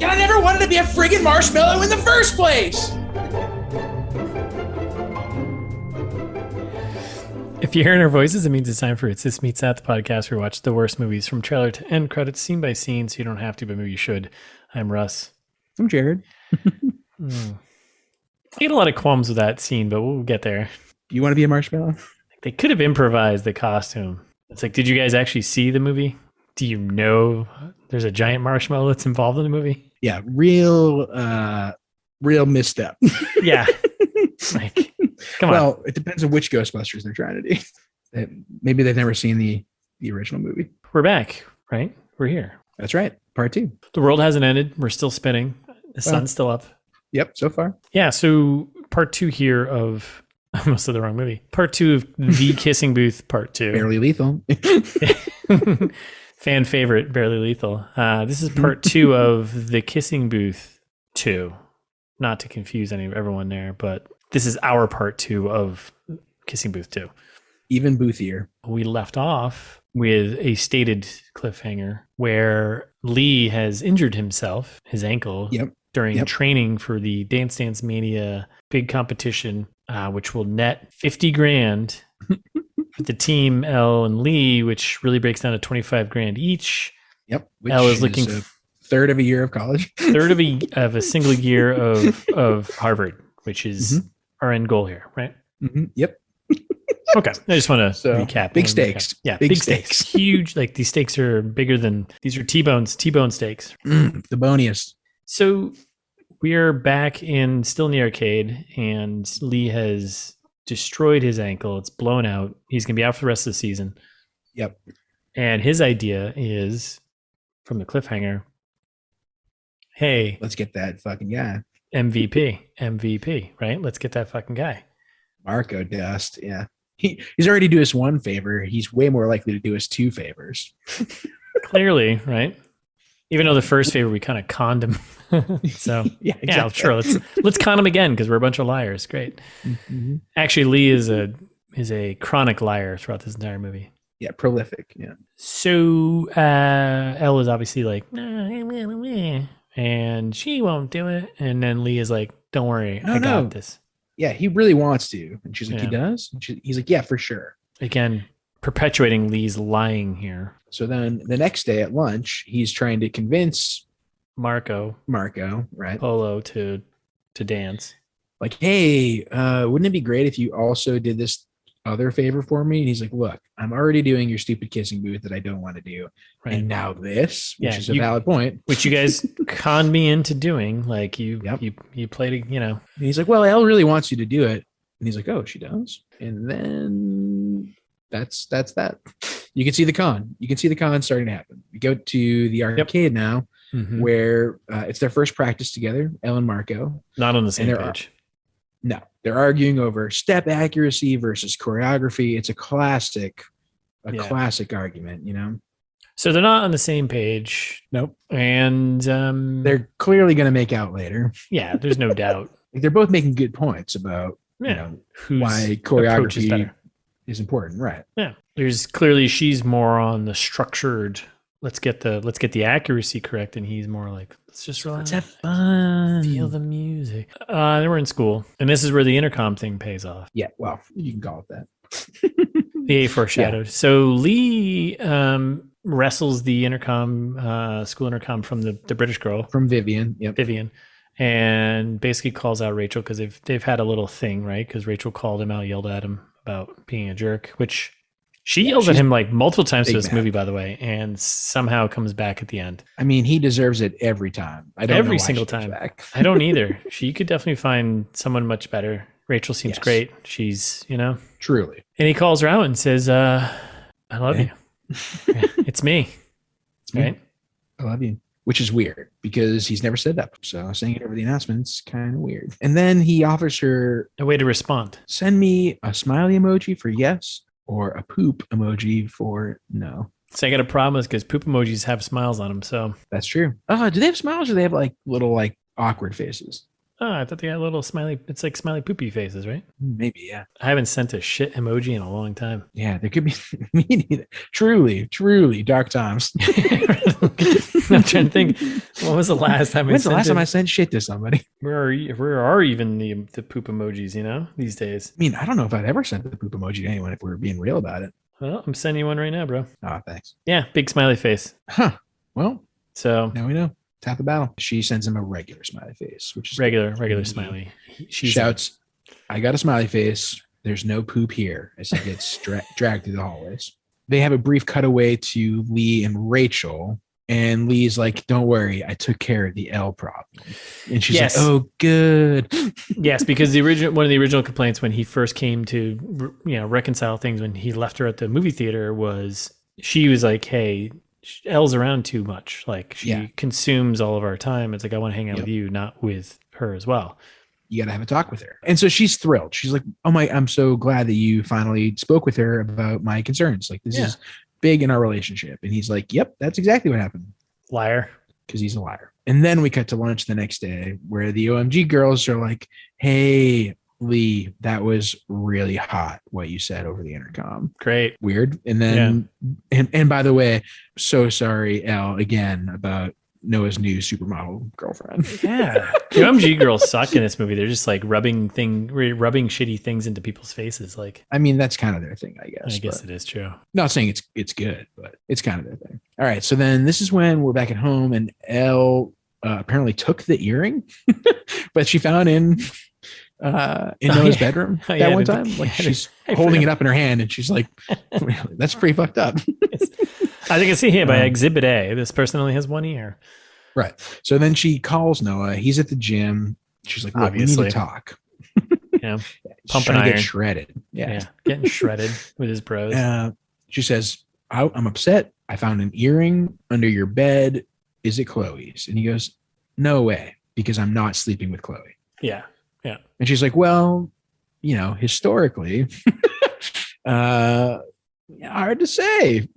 I never wanted to be a friggin' marshmallow in the first place. If you're hearing our voices, it means it's time for It's This Meets That, the podcast where we watch the worst movies from trailer to end credits, scene by scene, so you don't have to, but maybe you should. I'm Russ. I'm Jared. I get a lot of qualms with that scene, but we'll get there. You want to be a marshmallow? They could have improvised the costume. It's like, did you guys actually see the movie? Do you know there's a giant marshmallow that's involved in the movie? Yeah, real misstep. Yeah. Like, come on. Well, it depends on which Ghostbusters they're trying to do. Maybe they've never seen the original movie. We're back, right? We're here. That's right. Part 2. The world hasn't ended. We're still spinning. The sun's still up. Yep, so far. Yeah, so part 2 here of... I almost said the wrong movie. Part 2 of The Kissing Booth, Part 2. Barely Lethal. Fan favorite, Barely Lethal. This is part 2 of The Kissing Booth 2. Not to confuse everyone there, but this is our part 2 of Kissing Booth 2. Even boothier. We left off with a stated cliffhanger where Lee has injured himself, his ankle, during training for the Dance Dance Mania big competition, which will net $50,000 for the team Elle and Lee, which really breaks down to $25,000 each. Yep. Which Elle is looking a third of a year of college. Third of a single year of Harvard, which is our end goal here, right? Mm-hmm. Yep. Okay. I just want to recap. Big stakes. Yeah, big stakes. Huge. Like these stakes are bigger than these are T-bone steaks. The boniest. So we are back still in the arcade, and Lee has destroyed his ankle. It's blown out. He's going to be out for the rest of the season. Yep. And his idea is, from the cliffhanger, hey, let's get that fucking guy. MVP, right? Let's get that fucking guy. Marco Dust, yeah. He's already do us one favor. He's way more likely to do us 2 favors. Clearly, right? Even though the first favor we kind of conned him. So yeah, exactly. Sure. Let's con him again because we're a bunch of liars. Great. Mm-hmm. Actually, Lee is a chronic liar throughout this entire movie. Yeah, prolific. Yeah. So Elle is obviously like, and she won't do it. And then Lee is like, don't worry, I got this. Yeah, he really wants to. And she's like, he does? And he's like, yeah, for sure. Again, perpetuating Lee's lying here. So then the next day at lunch, he's trying to convince Marco, right? Polo to dance. Like, hey, wouldn't it be great if you also did this other favor for me? And he's like, look, I'm already doing your stupid kissing booth that I don't want to do. Right. And now this, which is a valid point. Which you guys conned me into doing. Like you played, And he's like, well, Elle really wants you to do it. And he's like, oh, she does? And then that's that. You can see the con. You can see the con starting to happen. We go to the arcade now, where it's their first practice together, Elle and Marco. Not on the same page. No, they're arguing over step accuracy versus choreography. It's a classic argument, So they're not on the same page. Nope. And they're clearly going to make out later. Yeah, there's no doubt. They're both making good points about why choreography is important, right? Yeah. There's clearly she's more on the structured. Let's get the accuracy correct, and he's more like, let's just relax. Let's have fun. Feel the music. They were in school, and this is where the intercom thing pays off. Yeah, well, you can call it that. The A foreshadowed. Yeah. So Lee wrestles the intercom, school intercom from the British girl. From Vivian. Yep. Vivian. And basically calls out Rachel because they've had a little thing, right? Because Rachel called him out, yelled at him about being a jerk, which she yells at him like multiple times through this movie, by the way, and somehow comes back at the end. I mean, he deserves it every time. I don't every know why single time. I don't either. She could definitely find someone much better. Rachel seems great. She's, truly. And he calls her out and says, I love you. It's me. It's me. Right? I love you. Which is weird because he's never said that. So saying it over the announcement's kind of weird. And then he offers her a way to respond. Send me a smiley emoji for yes or a poop emoji for no. So I got a problem because poop emojis have smiles on them. So that's true. Do they have smiles or they have like little like awkward faces? Oh, I thought they got little smiley. It's like smiley poopy faces, right? Maybe, yeah. I haven't sent a shit emoji in a long time. Yeah, there could be me neither. Truly dark times. I'm trying to think. What was the last time? When's the last time I sent shit to somebody? Where are even the poop emojis? These days. I mean, I don't know if I'd ever sent the poop emoji to anyone if we were being real about it. Well, I'm sending you one right now, bro. Oh, thanks. Yeah, big smiley face. Huh. Well, so now we know. Tap the battle. She sends him a regular smiley face, which is regular smiley. She shouts, "I got a smiley face. There's no poop here," as he gets dragged through the hallways. They have a brief cutaway to Lee and Rachel, and Lee's like, "Don't worry, I took care of the Elle problem." And she's like, "Oh, good." Yes, because one of the original complaints when he first came to reconcile things when he left her at the movie theater was she was like, "Hey, Elle's around too much. Like she consumes all of our time. It's like I want to hang out with you, not with her as well." You got to have a talk with her. And so she's thrilled. She's like, "Oh my, I'm so glad that you finally spoke with her about my concerns. Like this is big in our relationship." And he's like, "Yep, that's exactly what happened." Liar. Because he's a liar. And then we cut to lunch the next day where the OMG girls are like, "Hey, Lee, that was really hot what you said over the intercom." Great. Weird. And then and by the way, so sorry, Elle, again about Noah's new supermodel girlfriend. Yeah. The OMG girls suck in this movie. They're just like rubbing shitty things into people's faces. Like, I mean, that's kind of their thing, I guess. I guess it is true. Not saying it's good, but it's kind of their thing. All right. So then this is when we're back at home and Elle apparently took the earring, but she found in Noah's bedroom that one time. Like she's holding it up in her hand and she's like, "That's pretty fucked up." As you can see here by Exhibit A, this person only has one ear. Right. So then she calls Noah. He's at the gym. She's like, "Look, we need to talk." Yeah. Pumping iron. Get shredded. Yeah. Getting shredded with his bros. She says, "I'm upset. I found an earring under your bed. Is it Chloe's?" And he goes, "No way, because I'm not sleeping with Chloe." Yeah. Yeah. And she's like, "Well, historically, hard to say."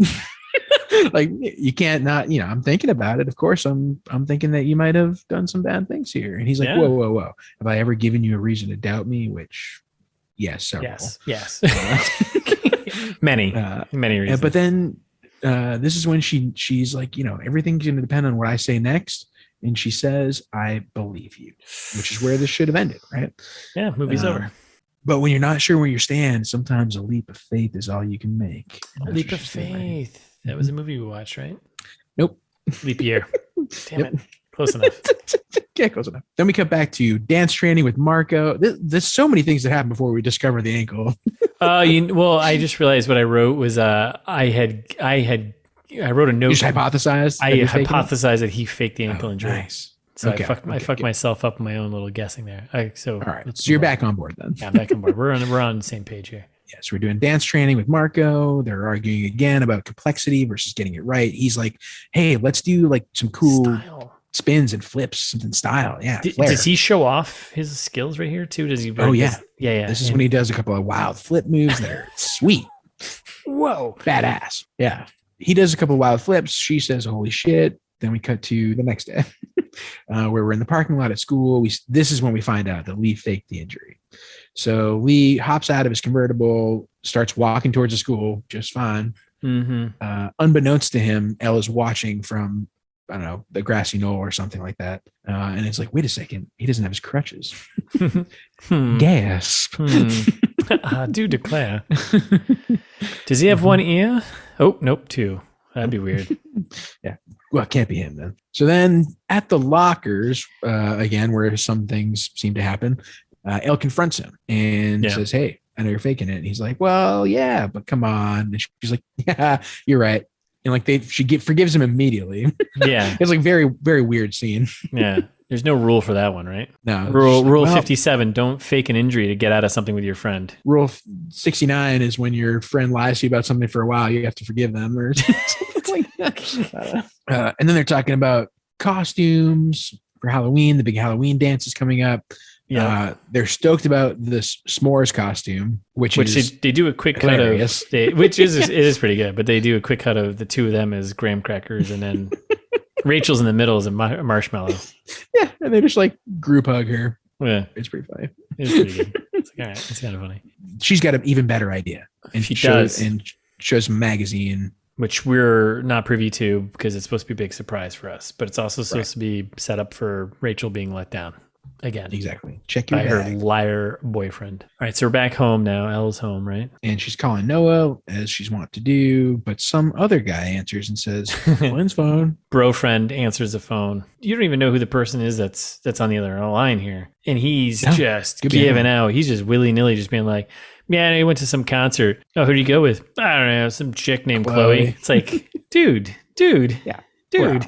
Like you can't not, I'm thinking about it. Of course, I'm thinking that you might have done some bad things here. And he's like, whoa. Have I ever given you a reason to doubt me? Which, yes, several. Yes. Many reasons. But then this is when she's like, everything's going to depend on what I say next. And she says, "I believe you," which is where this should have ended, right? Yeah, movie's over. But when you're not sure where you stand, sometimes a leap of faith is all you can make. A leap of faith. That was a movie we watched, right? Nope. Leap year. Damn it. Close enough. Yeah, close enough. Then we cut back to dance training with Marco. There's so many things that happen before we discover the ankle. Well, I just realized what I wrote was I wrote a note. You just hypothesized? I hypothesized that he faked the ankle injury. Nice. So I fucked myself up in my own little guessing there. All right. So you're back on board then. Yeah, I'm back on board. We're on the same page here. Yes, we're doing dance training with Marco. They're arguing again about complexity versus getting it right. He's like, "Hey, let's do like some cool spins and flips and style." Yeah. Does he show off his skills right here too? Does he? Yeah. Yeah. This is when he does a couple of wild flip moves that are sweet. Whoa. Badass. Yeah. He does a couple of wild flips. She says, "Holy shit." Then we cut to the next day where we're in the parking lot at school. This is when we find out that Lee faked the injury. So Lee hops out of his convertible, starts walking towards the school just fine. Mm-hmm. Unbeknownst to him, Elle is watching from, I don't know, the grassy knoll or something like that. And it's like, wait a second, he doesn't have his crutches. Gasp. I do declare. Does he have one ear? Oh, nope, two. That'd be weird. Yeah. Well, it can't be him then. So then at the lockers, again, where some things seem to happen, Elle confronts him and says, "Hey, I know you're faking it." And he's like, "Well, yeah, but come on." And she's like, "Yeah, you're right." And like she forgives him immediately. Yeah. It's like very, very weird scene. Yeah. There's no rule for that one, right? No. Rule 57, don't fake an injury to get out of something with your friend. Rule 69 is when your friend lies to you about something for a while, you have to forgive them or something like that. And then they're talking about costumes for Halloween. The big Halloween dance is coming up. Yeah, they're stoked about this s'mores costume, which is they do a quick hilarious. Cut of, which is it is pretty good, but they do a quick cut of the two of them as graham crackers, and then Rachel's in the middle as a marshmallow. Yeah, and they just like group hug her. Yeah. It's pretty funny. It's pretty good. It's like, all right, it's kind of funny. She's got an even better idea. And she does. And shows a magazine. Which we're not privy to because it's supposed to be a big surprise for us. But it's also supposed to be set up for Rachel being let down. Again. Exactly. Check your by bag. her liar boyfriend. All right, so we're back home now. Elle's home, right? And she's calling Noah as she's wont to do, but some other guy answers and says, Lynn's phone. Bro friend answers the phone. You don't even know who the person is that's on the other line here. And he's just giving out. He's just willy-nilly just being like, yeah, he went to some concert. Oh, who'd you go with? I don't know, some chick named Chloe. It's like, dude. Yeah. Bro.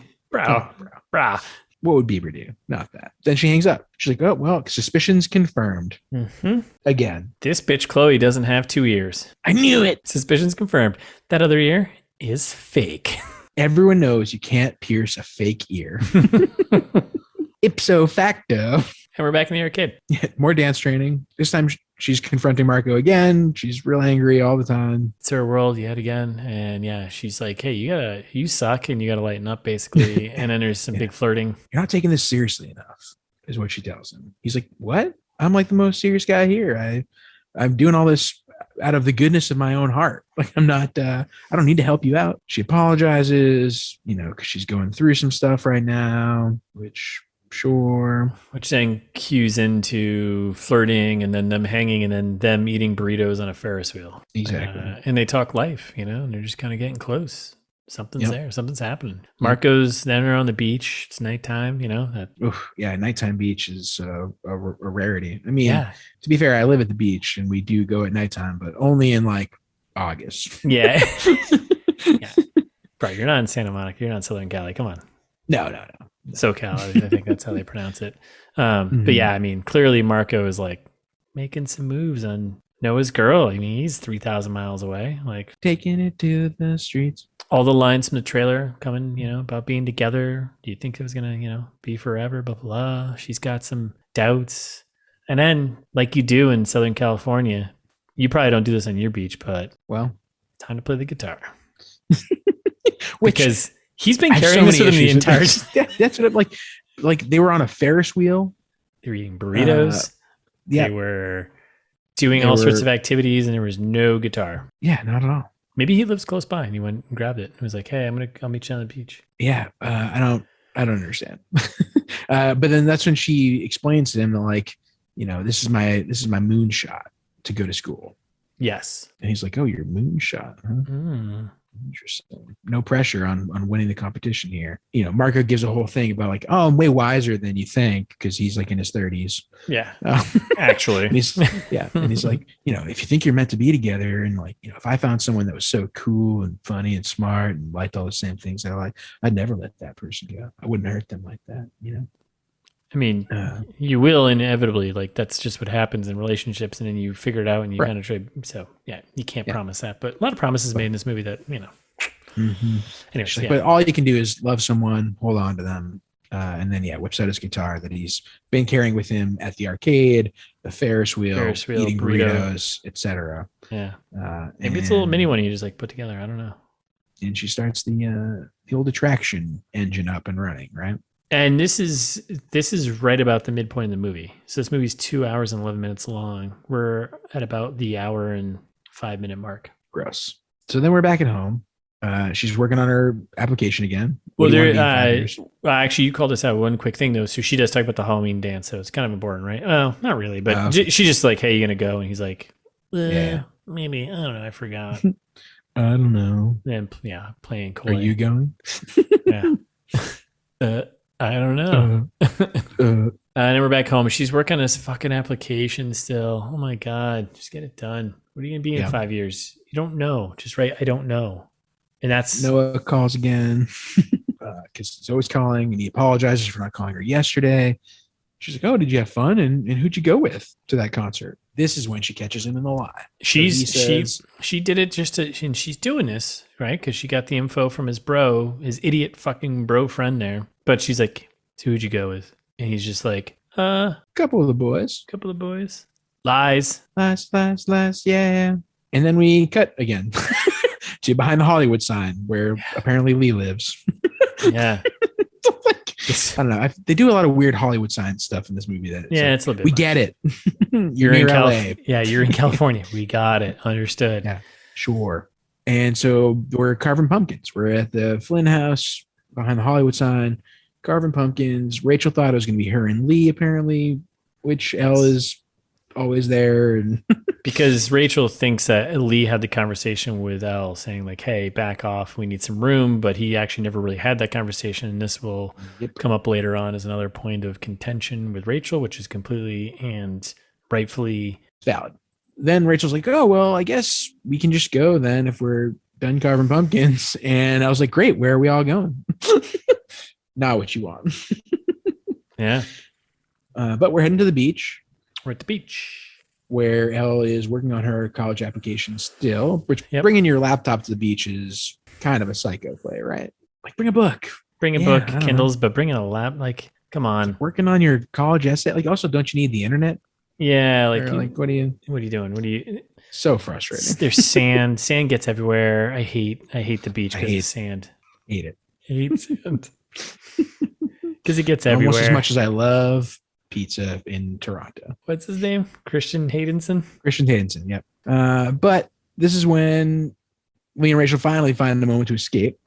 What would Bieber do? Not that. Then she hangs up. She's like, oh, well, suspicions confirmed. Mm-hmm. Again. This bitch Chloe doesn't have 2 ears. I knew it. Suspicions confirmed. That other ear is fake. Everyone knows you can't pierce a fake ear. Ipso facto. And we're back in the arcade. Yeah, more dance training. This time she's confronting Marco again. She's real angry all the time. It's her world yet again. And yeah, she's like, hey, you suck and you got to lighten up basically. And then there's some big flirting. You're not taking this seriously enough is what she tells him. He's like, what? I'm like the most serious guy here. I'm doing all this out of the goodness of my own heart. Like I'm not, I don't need to help you out. She apologizes, because she's going through some stuff right now, which then cues into flirting and then them hanging and then them eating burritos on a Ferris wheel. Exactly. And they talk life, and they're just kind of getting close. Something's there. Something's happening. Marco's then on the beach. It's nighttime, nighttime beach is a rarity. I mean, to be fair, I live at the beach and we do go at nighttime, but only in like August. Yeah. Bro, you're not in Santa Monica. You're not in Southern Cali. Come on. No. SoCal, I think that's how they pronounce it. But yeah, I mean, clearly Marco is like making some moves on Noah's girl. I mean, he's 3,000 miles away. Like taking it to the streets. All the lines from the trailer coming, about being together. Do you think it was gonna, be forever? Blah, blah, blah. She's got some doubts. And then, like you do in Southern California, you probably don't do this on your beach, but time to play the guitar. Because he's been carrying this with him the entire time. That's what I'm like. Like they were on a Ferris wheel. They were eating burritos. They were doing all sorts of activities, and there was no guitar. Yeah, not at all. Maybe he lives close by, and he went and grabbed it. He was like, "Hey, I'll meet you on the beach." Yeah, I don't understand. But then that's when she explains to him that, like, this is my moonshot to go to school. Yes, and he's like, "Oh, your moonshot, huh?" Interesting. No pressure on winning the competition here. Marco gives a whole thing about like, oh, I'm way wiser than you think because he's like in his 30s. Yeah, actually. And he's like, if you think you're meant to be together, and like, if I found someone that was so cool and funny and smart and liked all the same things I like, I'd never let that person go. I wouldn't hurt them like that. I mean, you will inevitably, like that's just what happens in relationships, and then you figure it out and you kind of try. So yeah, you can't promise that, but a lot of promises made in this movie that Anyways, but all you can do is love someone, hold on to them, and then whips out his guitar that he's been carrying with him at the arcade, the Ferris wheel eating burritos, etc. Yeah, maybe it's a little mini one you just like put together. I don't know. And she starts the old attraction engine up and running, right? And this is right about the midpoint of the movie. So this movie's 2 hours and 11 minutes long. We're at about the hour and 5 minute mark. Gross. So then we're back at home. She's working on her application again. Well, actually, you called us out one quick thing though. So she does talk about the Halloween dance. So it's kind of important, right? Well, not really, but she's just like, "Hey, you gonna go?" And he's like, maybe. I don't know. I forgot. I don't know. And playing coy. Are you going? I don't know. And then we're back home. She's working on this fucking application still. Oh my God. Just get it done. What are you going to be in 5 years? You don't know. Just write, I don't know. And that's... Noah calls again because he's always calling, and he apologizes for not calling her yesterday. She's like, oh, did you have fun? And who'd you go with to that concert? This is when she catches him in the lie. She did it just to, and she's doing this, right? Because she got the info from his idiot fucking bro friend there. But she's like, so who'd you go with? And he's just like, couple of the boys. Lies, yeah. And then we cut again to behind the Hollywood sign where apparently Lee lives. Yeah. I don't know. They do a lot of weird Hollywood science stuff in this movie. It's a little bit. We much. get it. You're in California. Yeah, you're in California. We got it. Understood. Yeah, sure. And so we're carving pumpkins. We're at the Flynn house behind the Hollywood sign, carving pumpkins. Rachel thought it was going to be her and Lee, apparently, which Elle is always there. And because Rachel thinks that Lee had the conversation with Elle saying like, hey, back off. We need some room. But he actually never really had that conversation. And this will come up later on as another point of contention with Rachel, which is completely and rightfully valid. Then Rachel's like, oh, well, I guess we can just go then if we're done carving pumpkins. And I was like, great. Where are we all going? Not what you want. Yeah. But we're heading to the beach. We're at the beach. Where Elle is working on her college application still, which bringing your laptop to the beach is kind of a psycho play, right? Like bring a book. Bring a book, Kindles, but bring in a lap. Like, come on. Working on your college essay. Like also, don't you need the internet? Yeah. Like what are you doing? So frustrating. There's sand. Sand gets everywhere. I hate the beach because of sand. Hate it. Hate sand. Because it gets everywhere. Almost as much as I love pizza in Toronto. What's his name? Christian Haydenson? Christian Haydenson, yep. But this is when Lee and Rachel finally find a moment to escape.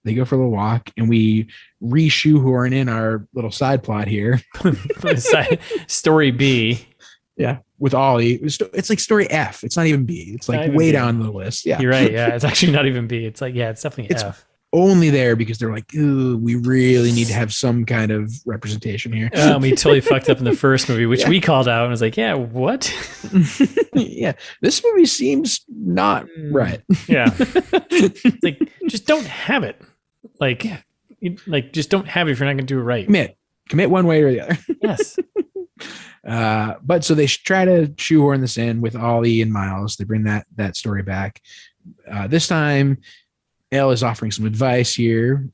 They go for a little walk, and we re-shoehorn in our little side plot here. Story B. Yeah, with Ollie. It's like story F. It's not even B. It's like way down the list. Yeah, you're right. Yeah, it's actually not even B. It's like, it's definitely F. Only there because they're like, ooh, we really need to have some kind of representation here. We totally fucked up in the first movie, which we called out and was like, yeah, what? Yeah, this movie seems not right. Yeah. It's like, just don't have it. Like, just don't have it if you're not going to do it right. Commit one way or the other. Yes. But so they try to shoehorn this in with Ollie and Miles. They bring that story back. This time, Elle is offering some advice here.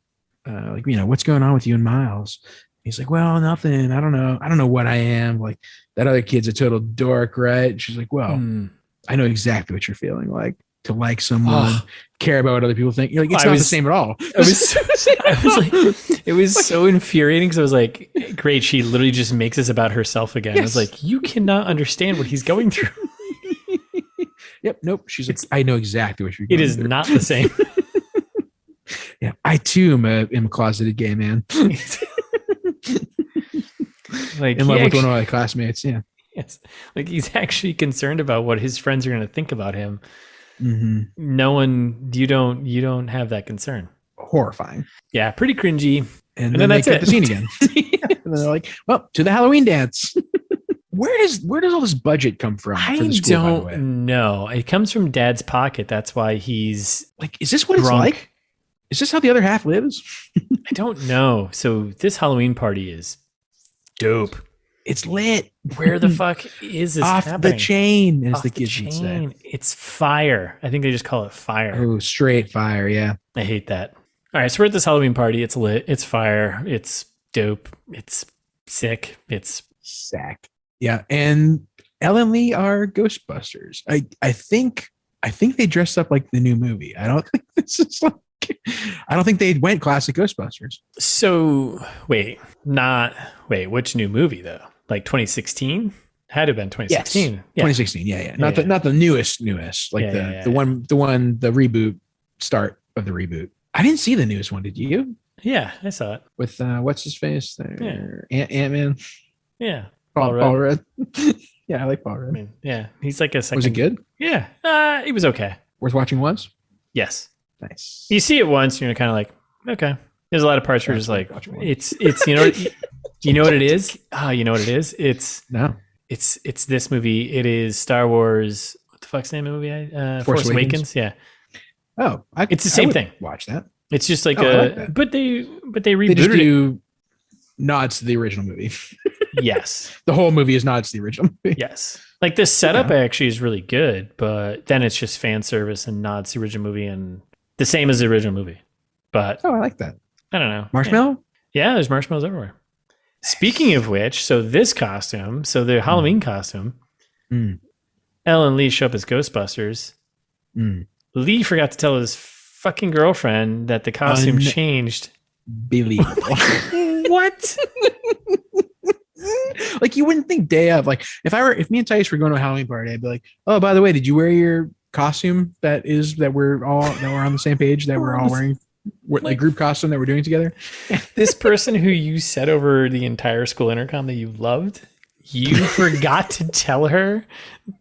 What's going on with you and Miles? He's like, well, nothing. I don't know what I am. Like that other kid's a total dork, right? And she's like, well, I know exactly what you're feeling like. To like someone, care about what other people think. You're like, it's not the same at all. It was so infuriating because I was like, great, she literally just makes this about herself again. Yes. I was like, you cannot understand what he's going through. Yep. Nope. She's like, I know exactly what you're going through. It is not the same. Yeah. I too am a closeted gay man. Like in love with one of my classmates. Yeah. Yes. Like he's actually concerned about what his friends are going to think about him. Mm-hmm. No one, you don't have that concern. Horrifying. Yeah, pretty cringy. And then that's it. The scene again. And then they're like, well, to the Halloween dance. Where does all this budget come from? I don't know. It comes from Dad's pocket. That's why he's like, is this what it's like? Is this how the other half lives? I don't know. So this Halloween party is dope. It's lit. Where the fuck is this off happening? The chain, as the kids would say. It's fire. I think they just call it fire. Oh, straight fire, yeah. I hate that. All right, so we're at this Halloween party. It's lit. It's fire. It's dope. It's sick. It's sack. Yeah, and Elle and Lee are Ghostbusters. I think they dressed up like the new movie. I don't think this is like. I don't think they went classic Ghostbusters. So which new movie though? Like 2016? Had to have been 2016. Yes. 2016. Yeah. Not the newest. Like the reboot start of the reboot. I didn't see the newest one. Did you? Yeah, I saw it. With what's his face there? Yeah. Ant-Man. Yeah. Paul Rudd. Yeah, I like Paul Rudd. I mean, yeah, he's like a second. Was it good? Yeah. It was okay. Worth watching once? Yes. Nice. You see it once, and you're kind of like, okay. There's a lot of parts where you're just like, it's you know what it is? You know what it is? It's this movie. It is Star Wars. What the fuck's the name of the movie? Force Awakens. Yeah. Oh, it's the same thing. Watch that. It's just like but they rebooted just do nods to the original movie. Yes. The whole movie is nods to the original movie. Yes. Like this setup actually is really good, but then it's just fan service and nods to the original movie and the same as the original movie. But I like that. I don't know. Marshmallow? Yeah, there's marshmallows everywhere. Speaking of which, so this costume, so the Halloween costume, Elle and Lee show up as Ghostbusters. Lee forgot to tell his fucking girlfriend that the costume changed unbelievable. What? Like, you wouldn't think day of. Like, if me and Tice were going to a Halloween party, I'd be like, oh, by the way, did you wear your costume that we're on the same page, that we're all wearing, like group costume that we're doing together? This person who you said over the entire school intercom that you loved, you forgot to tell her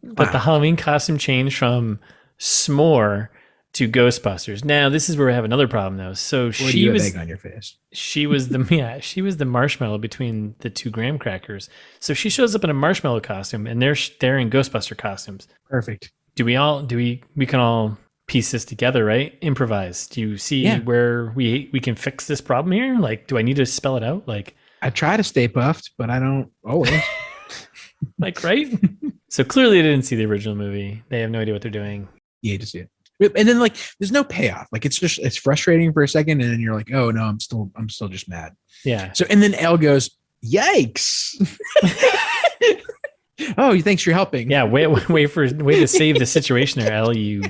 that the Halloween costume changed from s'more to Ghostbusters. Now, this is where we have another problem, though. So she was egg on your face. She was the marshmallow between the two graham crackers. So she shows up in a marshmallow costume, and they're in Ghostbuster costumes. Perfect. We can all piece this together, right? Improvise. Do you see where we can fix this problem here? Like, do I need to spell it out? Like, I try to stay puffed, but I don't always. Like, right? So clearly they didn't see the original movie. They have no idea what they're doing. You hate to see it. And then, like, there's no payoff. Like, it's frustrating for a second, and then you're like, oh no, I'm still just mad. Yeah. So, and then Elle goes, yikes. Oh, thanks for helping. Yeah, way to save the situation there, Elle, you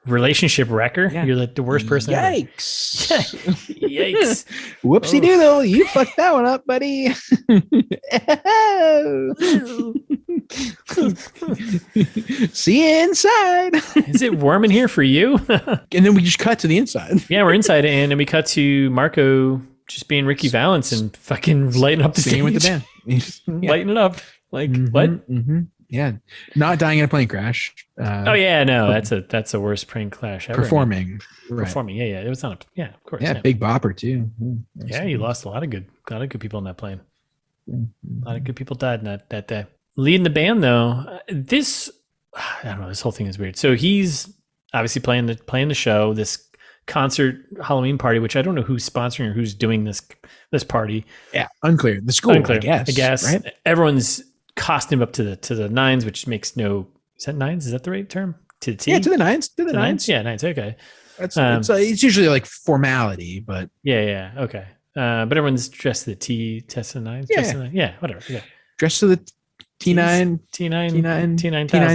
relationship wrecker. Yeah. You're like the worst person Yikes. ever. Yikes. Whoopsie doodle. You fucked that one up, buddy. See you inside. Is it warm in here for you? And then we just cut to the inside. Yeah, we're inside, and then we cut to Marco just being Ricky Valance and fucking lighting up the stage with the band. Lighting it up. Like, what? Mm-hmm. Yeah. Not dying in a plane crash. Oh yeah, no, that's a worst plane crash ever. Performing. Yeah. It was on of course. Yeah, big bopper too. Yeah, you lost a lot of good people in that plane. A lot of good people died in that day. Leading the band though, this whole thing is weird. So he's obviously playing the show, this concert Halloween party, which I don't know who's sponsoring or who's doing this party. Yeah, unclear. The school, I guess. Right? Everyone's costume up to the nines, which makes no. Is that nines? Is that the right term? To the T? Yeah, to the nines. To the nines. Yeah, nines. Okay. It's usually like formality, but yeah. Okay. But everyone's dressed to the T. Test to the nines. Yeah. Whatever. Yeah. Dressed to the T9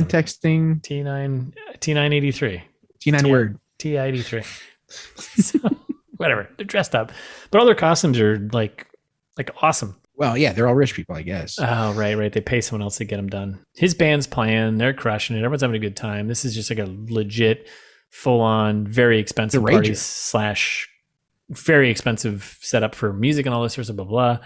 texting. T983. T9 word. T83. So, whatever. They're dressed up, but all their costumes are like awesome. Well, yeah, they're all rich people, I guess. Oh, right. They pay someone else to get them done. His band's playing. They're crushing it. Everyone's having a good time. This is just like a legit, full-on, very expensive party / very expensive setup for music and all this sorts of blah, blah.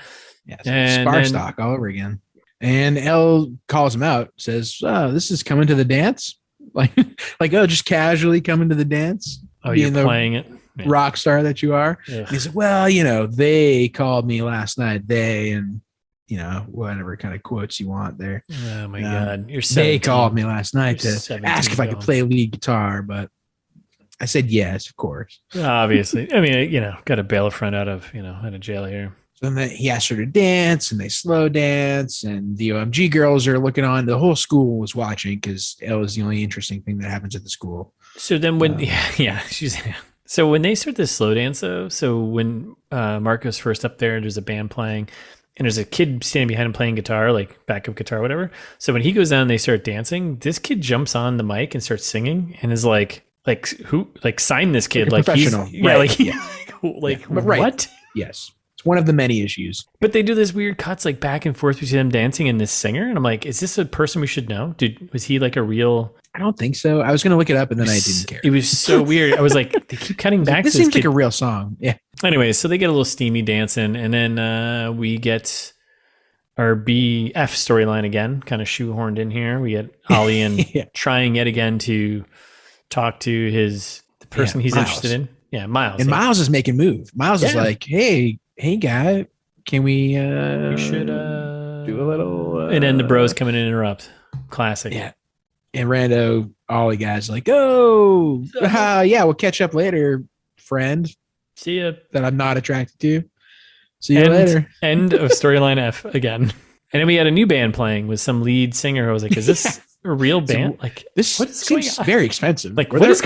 Yeah, Spar stock all over again. And Elle calls him out, says, oh, this is coming to the dance? Like, oh, just casually coming to the dance? Oh, you're playing it? Yeah. Rock star that you are. He said, well, they called me last night. They, and whatever kind of quotes you want there. Oh my God. They called me last night to ask if I could play lead guitar, but I said yes, of course. Obviously. I mean, got to bail a friend out of jail here. So then he asked her to dance, and they slow dance, and the OMG girls are looking on. The whole school was watching because Elle is the only interesting thing that happens at the school. So then when So when they start this slow dance, though, so when Marco's first up there's a band playing, and there's a kid standing behind him playing guitar, like backup guitar, whatever. So when he goes down and they start dancing, this kid jumps on the mic and starts singing and is like who? Like, sign this kid. Like, professional. What? Yes. It's one of the many issues. But they do this weird cuts like back and forth between them dancing and this singer. And I'm like, is this a person we should know? Was he like a real... I don't think so. I was going to look it up and then I didn't care. It was so weird. I was like, they keep cutting back. This seems like a real song. Yeah. Anyways, so they get a little steamy dancing, and then we get our BF storyline again, kind of shoehorned in here. We get Ollie and trying yet again to talk to the person he's interested in. Yeah, Miles. And Miles is making move. Miles is like, hey guy, can we should do a little and then the bros come in and interrupt. Classic. Yeah. And Rando, Ollie guy's like, oh, we'll catch up later, friend. See ya. That I'm not attracted to. See you later. End of storyline F again. And then we had a new band playing with some lead singer. I was like, is this a real band? Like, this seems very expensive. Like, is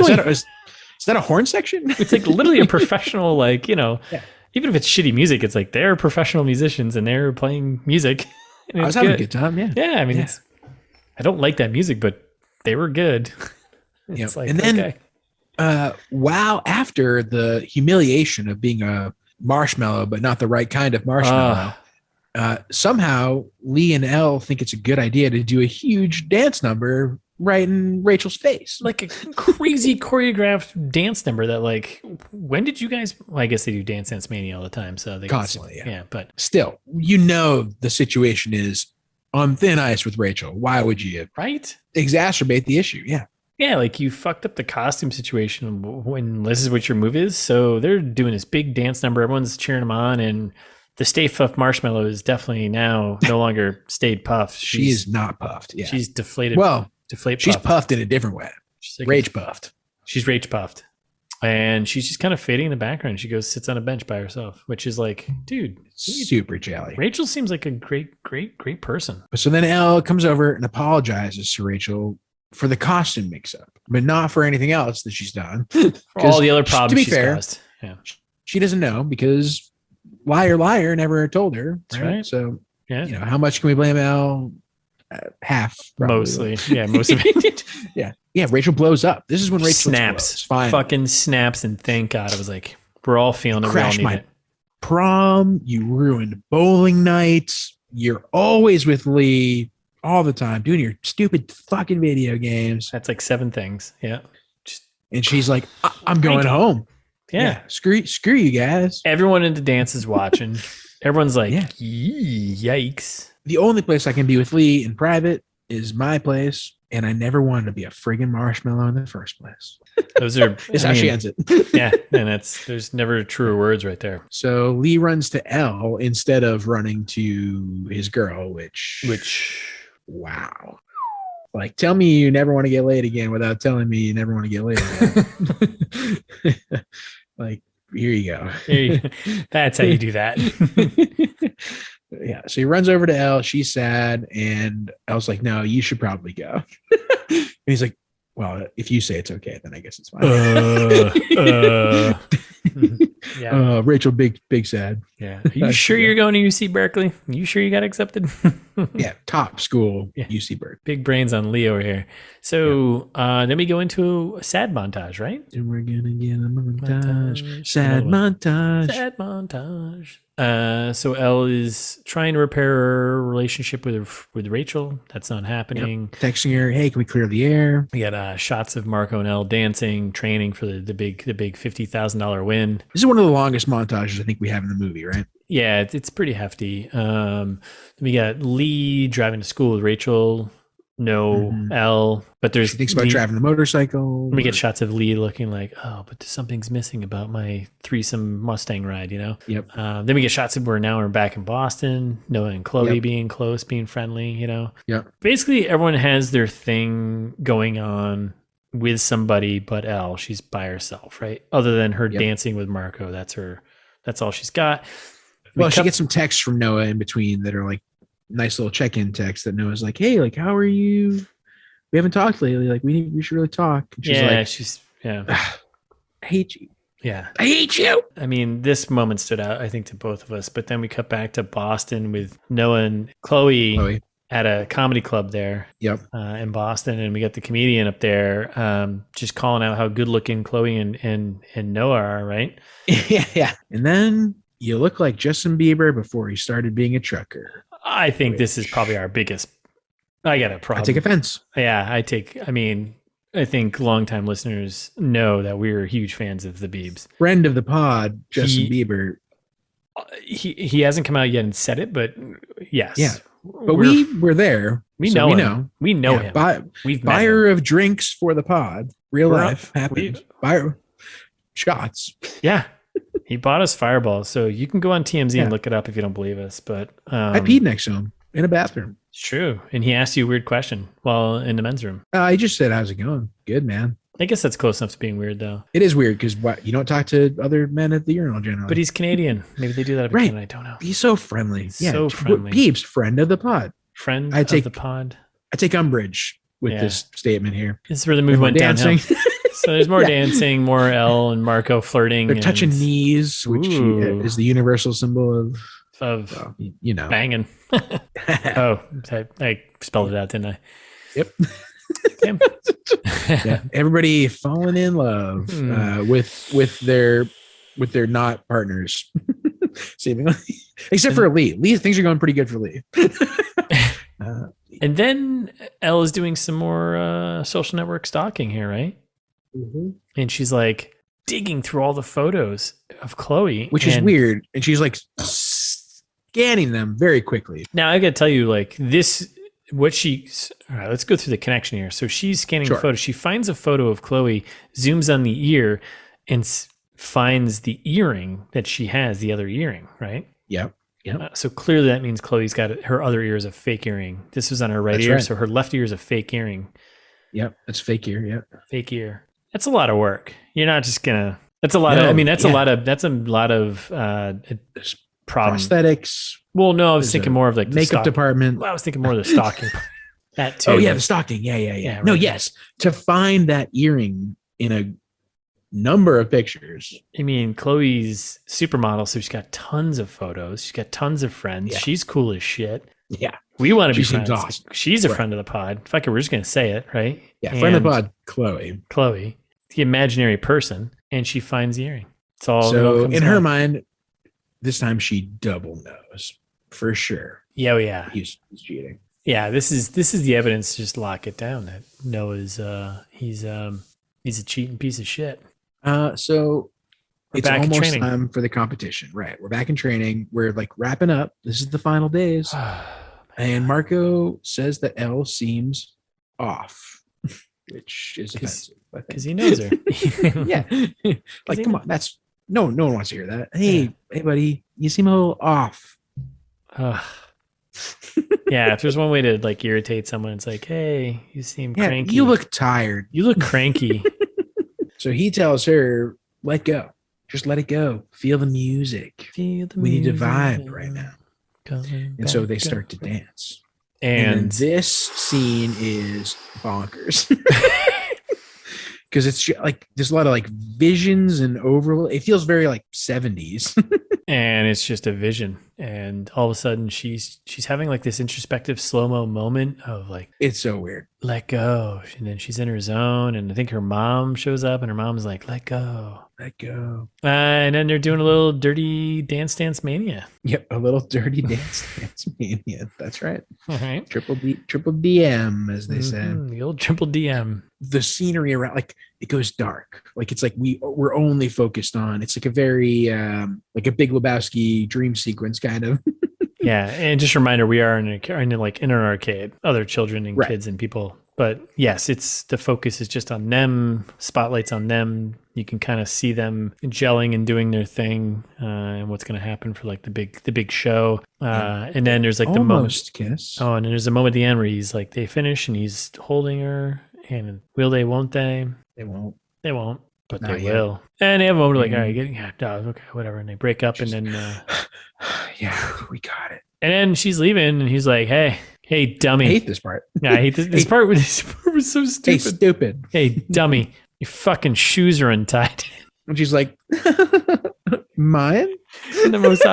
that a horn section? It's like literally a professional, even if it's shitty music, it's like they're professional musicians and they're playing music. I was having a good time. Yeah. Yeah. I mean, I don't like that music, but they were good. Like, and then, after the humiliation of being a marshmallow, but not the right kind of marshmallow. Somehow Lee and Elle think it's a good idea to do a huge dance number right in Rachel's face. Like a crazy choreographed dance number that, like, when did you guys, well, I guess they do Dance Mania all the time. So they constantly, yeah. But still, the situation is on thin ice with Rachel. Why would you exacerbate the issue? Yeah. Yeah, like you fucked up the costume situation when this is what your move is. So they're doing this big dance number. Everyone's cheering them on. And the Stay Puft Marshmallow is definitely now no longer stayed puffed. She is not puffed. Yeah. She's deflated. Well, deflate she's puffed. puffed in a different way. She's like rage puffed. She's rage puffed. And she's just kind of fading in the background. She goes, sits on a bench by herself, which is like, dude. Super jelly. Rachel seems like a great person. So then Elle comes over and apologizes to Rachel for the costume mix-up, but not for anything else that she's done. For all the other problems to be she's fair, caused. Yeah. She doesn't know because liar never told her. Right. So, yeah. How much can we blame Elle? Half. Probably. Mostly. Yeah, most of it. Yeah. Yeah, Rachel blows up. This is when Rachel snaps. Fine. Fucking snaps, and thank God. I was like, we're all feeling it. Crashed we all need my it. prom. You ruined bowling nights. You're always with Lee all the time doing your stupid fucking video games. That's like 7 things. Yeah. And she's like, I'm going home. Yeah. Screw you guys. Everyone in the dance is watching. Everyone's like, yikes. The only place I can be with Lee in private is my place. And I never wanted to be a friggin' marshmallow in the first place. Those are is how she ends it. Yeah. And there's never truer words right there. So Lee runs to Elle instead of running to his girl, which wow. Like, tell me you never want to get laid again without telling me you never want to get laid again. Like, here you go. That's how you do that. Yeah. So he runs over to Elle. She's sad. And Elle's like, no, you should probably go. And he's like, well, if you say it's okay, then I guess it's fine. Yeah. Rachel, big sad. Yeah. Are you sure you're going to UC Berkeley? Are you sure you got accepted? Yeah. Top school, UC Berkeley. Big brains on Leo here. So then we go into a sad montage, right? And we're going to get a montage. Sad montage. Sad montage. So Elle is trying to repair her relationship with Rachel. That's not happening. Yep. Texting her, hey, can we clear the air? We got shots of Marco and Elle dancing, training for the big $50,000 win. This is one of the longest montages I think we have in the movie, right? Yeah, it's pretty hefty. Then we got Lee driving to school with Rachel. No, Elle, but she thinks about driving the motorcycle. We get shots of Lee looking like, oh, but something's missing about my threesome Mustang ride, Yep. Then we get shots of we're back in Boston, Noah and Chloe being close, being friendly, Yep. Basically, everyone has their thing going on with somebody, but Elle, she's by herself, right? Other than her dancing with Marco, that's all she's got. Well, she gets some texts from Noah in between that are like nice little check-in text that Noah's like, hey, like, how are you? We haven't talked lately. Like, we should really talk. And she's I hate you. Yeah. I hate you. I mean, this moment stood out, I think, to both of us. But then we cut back to Boston with Noah and Chloe. At a comedy club there. Yep. In Boston. And we got the comedian up there just calling out how good looking Chloe and Noah are, right? Yeah. And then you look like Justin Bieber before he started being a trucker. I think this is probably our biggest. I got a problem. I take offense. Yeah, I think longtime listeners know that we're huge fans of the Biebs. Friend of the pod, Justin Bieber. He hasn't come out yet and said it, but yes. Yeah. But we're there. We know him. We know him. We've buyer of drinks for the pod. Real life happened. Buyer shots. Yeah. He bought us Fireball, so you can go on TMZ and look it up if you don't believe us. But I peed next to him in a bathroom. It's true, and he asked you a weird question while in the men's room. He just said, "How's it going?" Good, man. I guess that's close enough to being weird, though. It is weird because you don't talk to other men at the urinal generally. But he's Canadian. Maybe they do that up in Canada. I don't know. He's so friendly. So friendly. Peeps, friend of the pod. Friend of the pod. I take umbrage with this statement here. This is where the movie went downhill. So there's more dancing, more Elle and Marco flirting. They're touching knees, which is the universal symbol of banging. Oh, I spelled it out, didn't I? Yep. Everybody falling in love with their with their not partners, seemingly. Except for Lee. Things are going pretty good for Lee. And then Elle is doing some more social network stalking here, right? Mm-hmm. And she's like digging through all the photos of Chloe, which is weird. And she's like scanning them very quickly. Now I got to tell you, like this, all right, let's go through the connection here. So she's scanning the photo. She finds a photo of Chloe, zooms on the ear, and finds the earring that she has, the other earring, right? Yep. So clearly that means Chloe's got her other ear is a fake earring. This was on her right ear, right. So her left ear is a fake earring. Yep, that's fake ear. Yep, fake ear. That's a lot of work. You're not just gonna. That's a lot of. I mean, that's a lot of. That's a lot of problems. Prosthetics. Well, no, I was thinking more of like the makeup department. Well, I was thinking more of the stalking. That too. Oh yeah, the stalking. Yeah. Right. No, yes, to find that earring in a number of pictures. I mean, Chloe's supermodel, so she's got tons of photos. She's got tons of friends. Yeah. She's cool as shit. Yeah. We want to be friends. Awesome. She's a friend of the pod. Fuck it, we're just going to say it, right? Yeah, friend of the pod, Chloe, the imaginary person, and she finds the earring. It's all. So in her mind, this time she double knows for sure. Yeah. He's cheating. Yeah, this is the evidence. Just lock it down. That Noah's he's a cheating piece of shit. So we're it's back almost in training. Time for the competition, right? We're back in training. We're like wrapping up. This is the final days, and Marco says that Elle seems off, which is offensive because he knows her. Yeah, like come on, that's no one wants to hear that. Hey, buddy, you seem a little off. Yeah, if there's one way to like irritate someone, it's like, hey, you seem cranky. You look tired. You look cranky. So he tells her, let go. Just let it go. Feel the music. We need to vibe right now. And so they start to dance. And this scene is bonkers. Because it's like there's a lot of like visions and overlay. It feels very like 70s. And it's just a vision. And all of a sudden she's having like this introspective slow-mo moment of like, it's so weird. Let go. And then she's in her zone. And I think her mom shows up and her mom's like, let go. Let go. And then they're doing a little dirty dance mania. Yep. A little dirty dance mania. That's right. All right. Triple DM, as they say. The old triple DM. The scenery around, like it goes dark. Like it's like we're only focused on. It's like a very like a Big Lebowski dream sequence kind of. Yeah, and just a reminder, we are in an arcade, other children and kids and people. But yes, it's the focus is just on them. Spotlights on them. You can kind of see them gelling and doing their thing, and what's going to happen for like the big show. And then there's like the moment kiss. Oh, and then there's a moment at the end where he's like they finish and he's holding her. And will they? Won't they? They won't. They won't. But they will. And they have a moment like, all right, okay, whatever. And they break up, and then yeah, we got it. And then she's leaving, and he's like, hey, dummy. I hate this part. Yeah, I hate this. This part was so stupid. Hey, stupid. Hey, dummy, your fucking shoes are untied. And she's like, mine? The most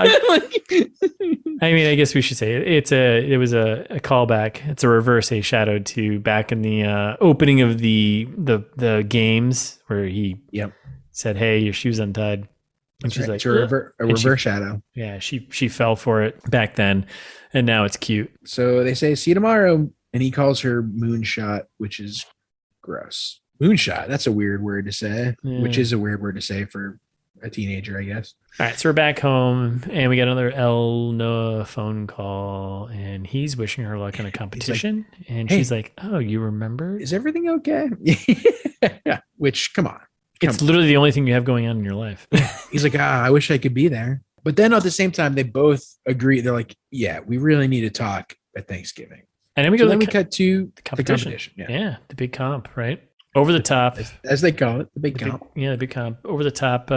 I mean, I guess we should say it was a callback. It's a reverse A shadow to back in the opening of the games where he said, "Hey, your shoe's untied," and she's like, it's a reverse shadow. Yeah, she fell for it back then, and now it's cute. So they say, "See you tomorrow," and he calls her moonshot, which is gross. Moonshot. That's a weird word to say. Yeah. Which is a weird word to say for a teenager, I guess. All right, so we're back home, and we got another Elle Noah phone call, and he's wishing her luck in a competition, and she's like, "Oh, you remember? Is everything okay?" Yeah. Which, come on. It's literally the only thing you have going on in your life. He's like, I wish I could be there. But then at the same time, they both agree. They're like, yeah, we really need to talk at Thanksgiving. And then we cut to the competition. Yeah, the big comp, right? Over the top, as they call it, the big comp. The big comp. Over the top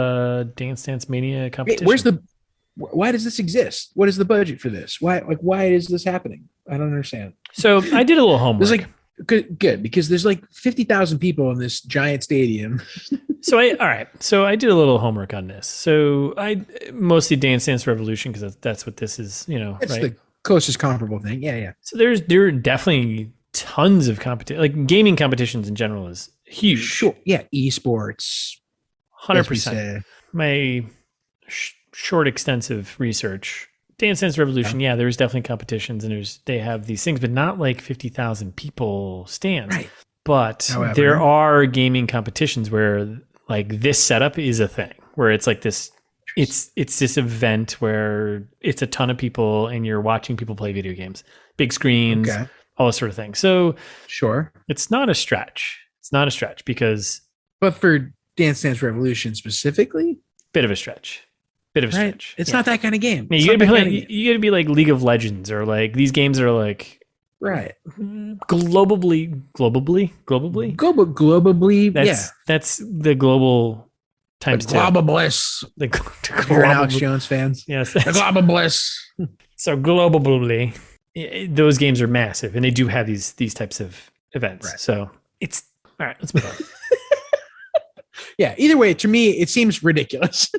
Dance Mania competition. Why does this exist? What is the budget for this? Why is this happening? I don't understand. So I did a little homework. There's good because there's like 50,000 people in this giant stadium. So I did a little homework on this. So I mostly Dance Revolution because that's what this is. It's right? the closest comparable thing. Yeah. So there are definitely tons of competition, like gaming competitions in general is huge. Sure. Yeah. Esports. 100%. My short, extensive research, Dance Dance Revolution, there's definitely competitions and they have these things, but not like 50,000 people stands. Right. But however, there are gaming competitions where like this setup is a thing, where it's like this, it's this event where it's a ton of people and you're watching people play video games, big screens, all this sort of thing. So sure, it's not a stretch. It's not a stretch because, but for Dance Dance Revolution specifically, bit of a stretch. Stretch. It's not that kind of game. Yeah, you gotta be like League of Legends or like these games are like globally. That's the global times the global bliss. The You're an Alex Jones fans. Yes, the global bliss. So globally, those games are massive, and they do have these types of events. Right. So it's all right. Let's move on. Yeah. Either way, to me, it seems ridiculous.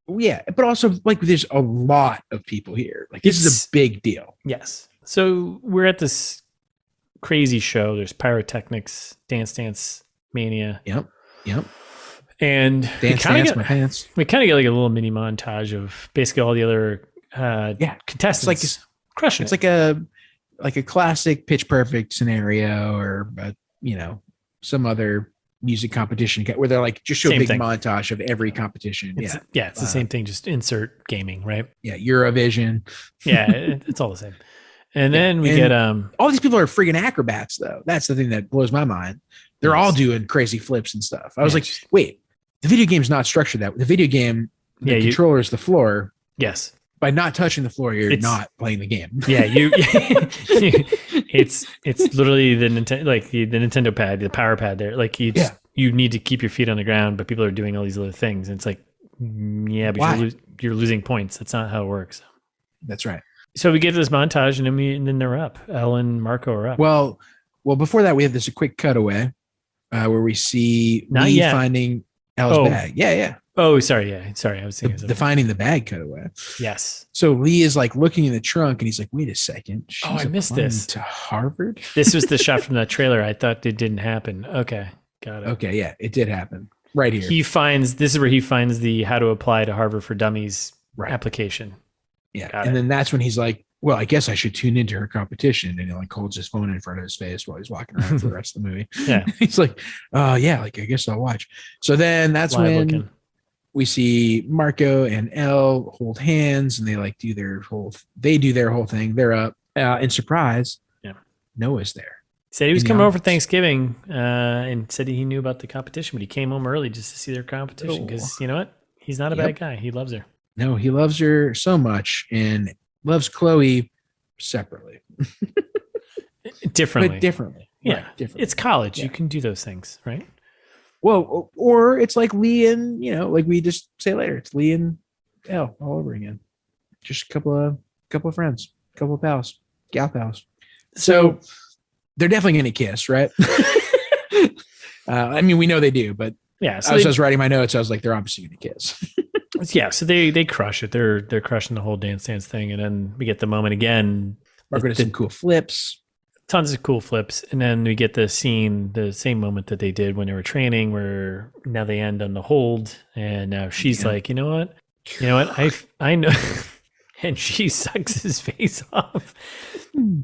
Yeah, but also like there's a lot of people here. Like this is a big deal. Yes. So we're at this crazy show. There's pyrotechnics, Dance Mania. Yep. And Dance my pants. We kind of get like a little mini montage of basically all the other contestants. It's like crushing. It's like a classic Pitch Perfect scenario, or some other music competition where they're like just show a big montage of every competition. It's the same thing. Just insert gaming, right? Yeah, Eurovision. Yeah, it's all the same. And then we get all these people are friggin' acrobats, though. That's the thing that blows my mind. They're all doing crazy flips and stuff. I was like, wait, the video game's not structured that way. The video game, the controller is the floor. Yes. By not touching the floor, you're not playing the game. Yeah, it's literally the Nintendo pad, the power pad there. Like you need to keep your feet on the ground, but people are doing all these other things. And it's like, but you're losing points. That's not how it works. That's right. So we get to this montage, and then they're up. Elle and Marco are up. Well, before that, we have this quick cutaway where we see Lee finding Elle's bag. Yeah. Oh, sorry. Yeah, sorry. I was thinking the finding the bag cutaway. Yes. So Lee is like looking in the trunk, and he's like, "Wait a second. I missed this. To Harvard." This was the shot from that trailer. I thought it didn't happen. Okay, got it. Okay, yeah, it did happen right here. This is where he finds the how to apply to Harvard for Dummies application. Yeah, and then that's when he's like, "Well, I guess I should tune into her competition," and he like holds his phone in front of his face while he's walking around for the rest of the movie. Yeah, he's like, "Oh yeah, like I guess I'll watch." So then that's when we see Marco and Elle hold hands, and they like do their whole thing. They're up, and surprise, Noah's there. Said he was coming over for Thanksgiving, and said he knew about the competition, but he came home early just to see their competition because you know what? He's not a bad guy. He loves her. No, he loves her so much and loves Chloe separately. Differently. But differently. Yeah. Right, differently. It's college. Yeah. You can do those things, right? Well, or it's like Lee and, like we just say later, it's Lee and Elle all over again. Just a couple of friends, a couple of pals, gal pals. So they're definitely going to kiss, right? I mean, we know they do, but so I was writing my notes. I was like, they're obviously going to kiss. Yeah, so they crush it. They're crushing the whole dance thing, and then we get the moment again. Margaret does some cool flips. Tons of cool flips, and then we get the scene, the same moment that they did when they were training, where now they end on the hold, and now she's like, you know what, I know, and she sucks his face off,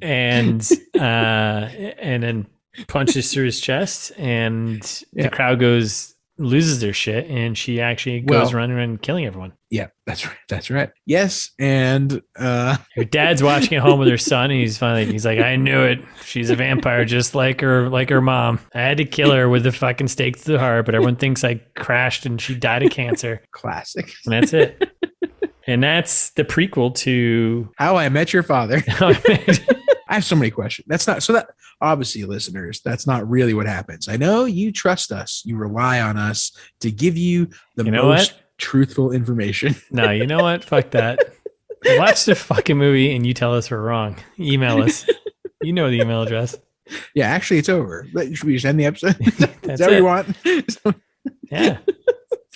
and then punches through his chest, and the crowd loses their shit, and she actually goes running around killing everyone. Yeah, that's right. Yes, and her dad's watching at home with her son, and he's like, I knew it. She's a vampire just like her mom. I had to kill her with the fucking stake to the heart, but everyone thinks I crashed and she died of cancer. Classic. And that's it. And that's the prequel to How I Met Your Father. I have so many questions. That obviously, listeners, that's not really what happens. I know you trust us. You rely on us to give you the most truthful information. No, you know what? Fuck that. Watch the fucking movie and you tell us we're wrong. Email us. You know the email address. Yeah, actually, it's over. Should we just end the episode? Is that what you want? Yeah.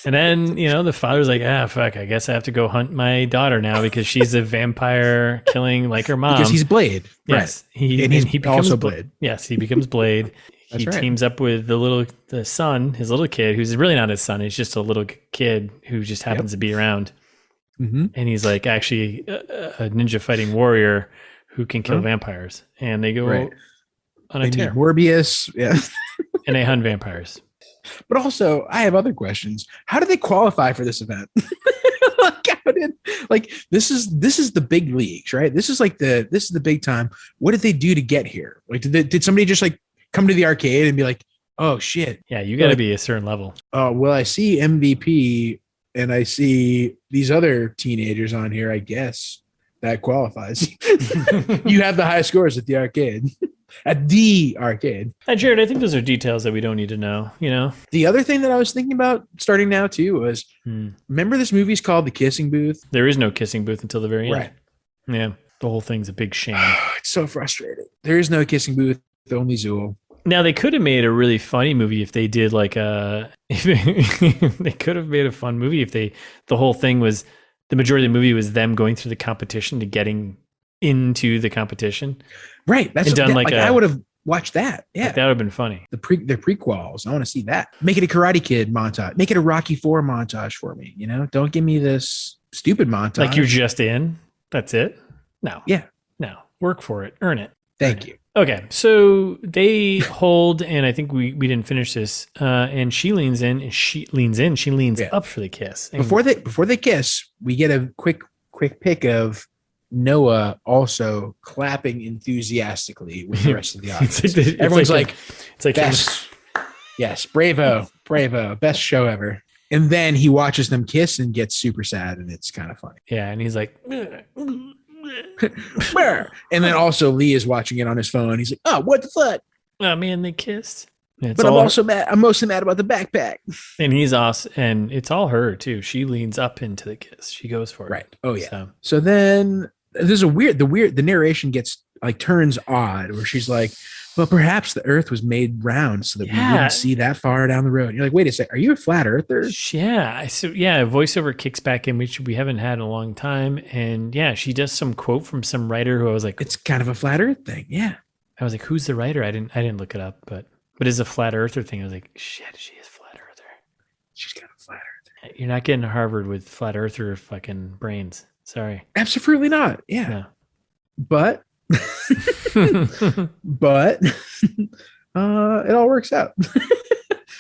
And then, the father's like, fuck, I guess I have to go hunt my daughter now because she's a vampire killing like her mom. Because he's Blade. Yes. Right. He becomes also Blade. Yes, he becomes Blade. He teams up with the son, his little kid, who's really not his son. He's just a little kid who just happens to be around. Mm-hmm. And he's like actually a ninja fighting warrior who can kill vampires. And they go on a tear. Morbius. Yeah. And they hunt vampires. But also, I have other questions. How did they qualify for this event? This is the big leagues, right? This is the big time. What did they do to get here? Like, did somebody just like come to the arcade and be like, oh shit? Yeah, you got to be a certain level. Oh, well, I see MVP and I see these other teenagers on here. I guess that qualifies. You have the highest scores at the arcade. At the arcade. Jared, I think those are details that we don't need to know, you know? The other thing that I was thinking about starting now too was, remember this movie's called The Kissing Booth? There is no kissing booth until the very end. Right. Yeah. The whole thing's a big shame. It's so frustrating. There is no kissing booth, only Zool. Now, they could have made a really funny movie if they did like they could have made a fun movie if the whole thing was, the majority of the movie was them going through the competition to getting into the competition. Right. That's done I would have watched that. Yeah. Like, that would have been funny. The prequels. I want to see that. Make it a Karate Kid montage. Make it a Rocky IV montage for me. You know, don't give me this stupid montage. Like you're just in. That's it. No. Yeah. No. Work for it. Earn it. Thank you. Okay. So they hold, and I think we didn't finish this. And she leans in. She leans up for the kiss. And before they kiss, we get a quick pic of Noah also clapping enthusiastically with the rest of the audience. Everyone's like, best. Yes, bravo, best show ever. And then he watches them kiss and gets super sad, and it's kind of funny. Yeah, and he's like, and then also Lee is watching it on his phone. He's like, oh, what the fuck? Oh man, they kissed. But I'm also mad. I'm mostly mad about the backpack. And he's awesome, and it's all her too. She leans up into the kiss. She goes for it. Right. Oh yeah. So then there's the narration gets like turns odd where she's like, well, perhaps the earth was made round so that we wouldn't see that far down the road. You're like, wait a second, are you a flat earther? Yeah. So yeah, voiceover kicks back in, which we haven't had in a long time. And yeah, she does some quote from some writer who I was like, it's kind of a flat earth thing. Yeah. I was like, who's the writer? I didn't look it up, but what is a flat earther thing? I was like, shit, she is flat earther. She's kind of flat earther. You're not getting to Harvard with flat earther fucking brains. Sorry. Absolutely not. Yeah. No. But it all works out.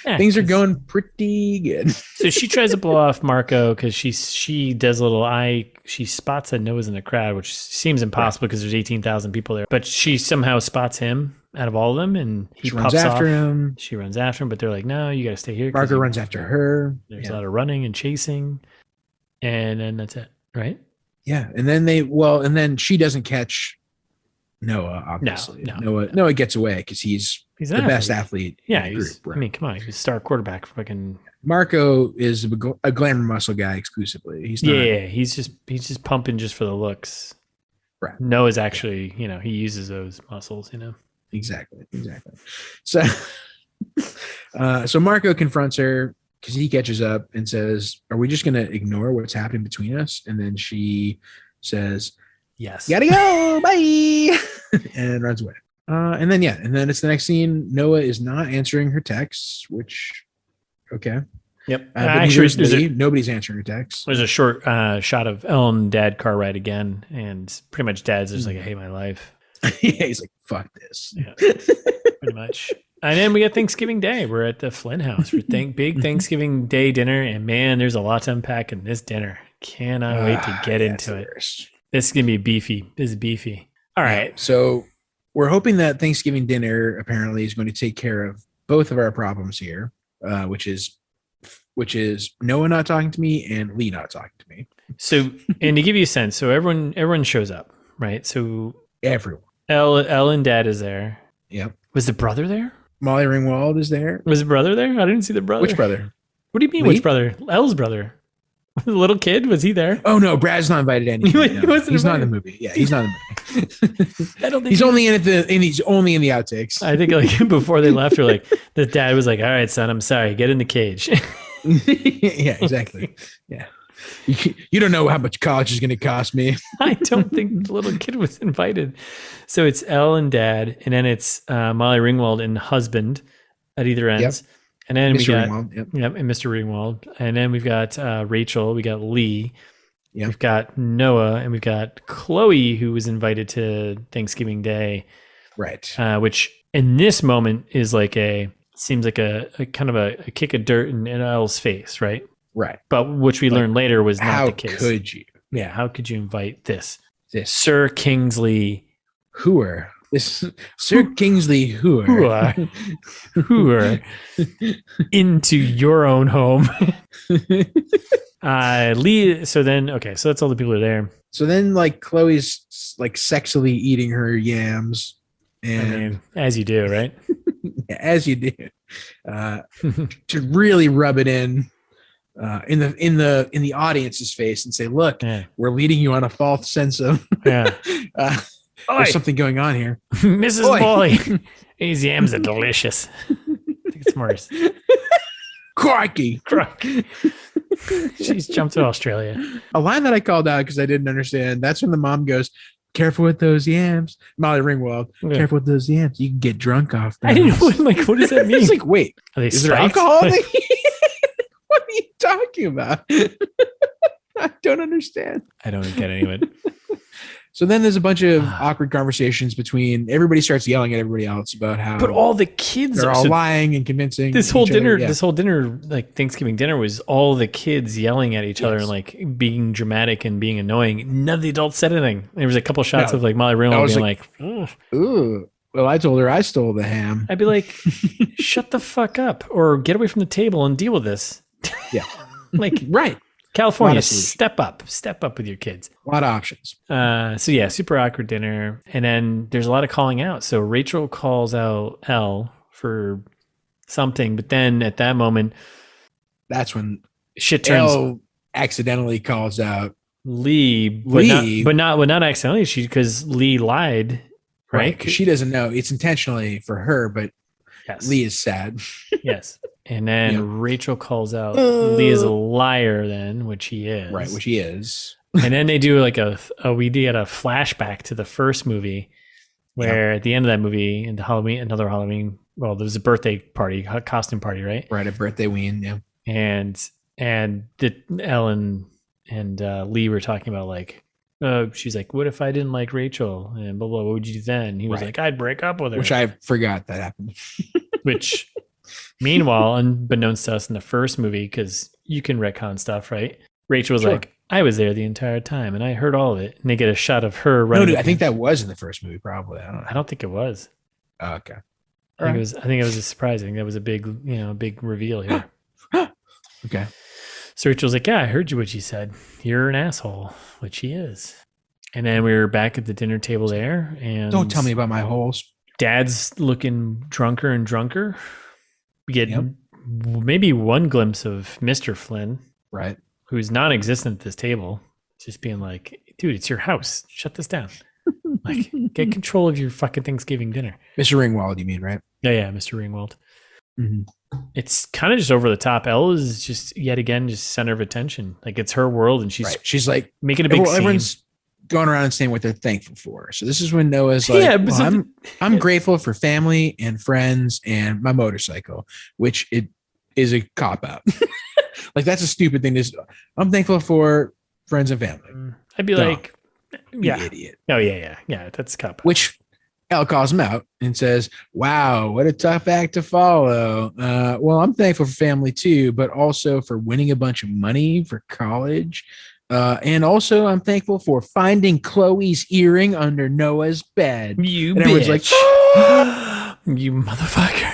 Yeah, things are going pretty good. So she tries to blow off Marco because she does a little she spots that Noah's in the crowd, which seems impossible because there's 18,000 people there. But she somehow spots him out of all of them, and he pops after him. She runs after him, but they're like, no, you got to stay here. Marco runs after her. There's a lot of running and chasing, and then that's it, right? Yeah, and then she doesn't catch Noah. Obviously, no. Noah gets away because he's the best athlete. Yeah, in the group, right? I mean, come on, he's a star quarterback. Fucking Marco is a glamour muscle guy exclusively. He's not. Yeah, he's just pumping just for the looks. Right. Noah's actually, he uses those muscles. Exactly. So, so Marco confronts her because he catches up and says, "Are we just going to ignore what's happening between us?" And then she says, "Yes, gotta go, bye," and runs away. And then it's the next scene. Noah is not answering her texts, which, okay. Yep. Actually, nobody's answering her texts. There's a short shot of Elle and Dad car ride again, and pretty much Dad's just like, "I hate my life." Yeah, he's like, "Fuck this." Yeah, pretty much. And then we got Thanksgiving Day. We're at the Flynn house for big Thanksgiving Day dinner, and man, there's a lot to unpack in this dinner. Cannot wait to get into it. This is gonna be beefy. This is beefy. All right. So we're hoping that Thanksgiving dinner apparently is going to take care of both of our problems here, which is Noah not talking to me and Lee not talking to me. So, and to give you a sense, so everyone shows up, right? So everyone. Elle and Dad is there. Yep. Was the brother there? Molly Ringwald is there. Was the brother there? I didn't see the brother. Which brother? What do you mean, Lee? which brother? Elle's brother. The little kid, was he there? Oh no, Brad's not invited anyway. He's not in the movie. Yeah, he's not in the movie. I don't think he's only in it. He's only in the outtakes. I think like before they left, or like the dad was like, "All right, son, I'm sorry. Get in the cage." Yeah, exactly. Yeah, you don't know how much college is going to cost me. I don't think the little kid was invited. So it's Elle and Dad, and then it's Molly Ringwald and husband at either ends. Yep. And then Mr. we got Ringwald, and Mr. Ringwald, and then we've got Rachel, we got Lee, Yeah. We've got Noah, and we've got Chloe, who was invited to Thanksgiving Day. Right. Which in this moment is like seems like a kind of a kick of dirt in Elle's face, right? Right. But which we learned later was not the case. How could you? Yeah, how could you invite this Sir Kingsley Hooer? This Sir Kingsley Hooer into your own home. Lee. So that's all the people are there. So then, like, Chloe's like sexily eating her yams, and as you do, right? As you do, to really rub it in the audience's face and say, "Look, we're leading you on a false sense of there's something going on here." Mrs. Molly, these yams are delicious. I think it's Morris. Crikey. She's jumped to Australia. A line that I called out because I didn't understand. That's when the mom goes, "Careful with those yams." Molly Ringwald, careful with those yams. You can get drunk off them. I didn't know. What does that mean? It's like, wait, is there alcohol? What are you talking about? I don't understand. I don't get any of it. So then there's a bunch of awkward conversations between everybody starts yelling at everybody else about how but all the kids are all lying and convincing this whole dinner, like Thanksgiving dinner, was all the kids yelling at each other and like being dramatic and being annoying. None of the adults said anything. There was a couple shots of like Molly Ringwald being like, ooh, well, I told her I stole the ham. I'd be like, shut the fuck up or get away from the table and deal with this. Yeah. Like, right. California, step up with your kids. A lot of options. So yeah, super awkward dinner. And then there's a lot of calling out. So Rachel calls out Elle for something, but then at that moment, that's when shit turns. Elle accidentally calls out Lee, but not accidentally. Because Lee lied, right? Because she doesn't know. It's intentionally for her, but Lee is sad. Yes. And then Rachel calls out Lee is a liar then, which he is. Right, which he is. And then they do like we did a flashback to the first movie where at the end of that movie in another Halloween, well, there was a birthday party, a costume party, right? Right, a birthday ween, yeah. And Ellen and Lee were talking about like, she's like, what if I didn't like Rachel? And blah, blah, what would you do then? And he was like, I'd break up with her. Which I forgot that happened. Which... Meanwhile, unbeknownst to us in the first movie, because you can retcon stuff, right? Rachel was like, I was there the entire time and I heard all of it. And they get a shot of her running. No, dude, I think that was in the first movie, probably. I don't think it was. Oh, okay. I think it was a surprising. That was a big reveal here. Okay. So Rachel's like, yeah, I heard what you said. You're an asshole, which he is. And then we were back at the dinner table there. And don't tell me about my holes. Dad's looking drunker and drunker. We get maybe one glimpse of Mr. Flynn, right? Who's non-existent at this table, just being like, dude, it's your house. Shut this down. Like, get control of your fucking Thanksgiving dinner. Mr. Ringwald, you mean, right? Yeah, Mr. Ringwald. Mm-hmm. It's kind of just over the top. Elle is just, yet again, just center of attention. Like, it's her world, and she's like making a big scene. Everyone's going around and saying what they're thankful for. So this is when Noah's like, I'm grateful for family and friends and my motorcycle, which it is a cop out. Like, that's a stupid thing. I'm thankful for friends and family. I'd be like, you idiot. Oh yeah. That's a cop out. Which Elle calls him out and says, wow, what a tough act to follow. Well, I'm thankful for family too, but also for winning a bunch of money for college. And also, I'm thankful for finding Chloe's earring under Noah's bed. You and bitch. Like, you motherfucker.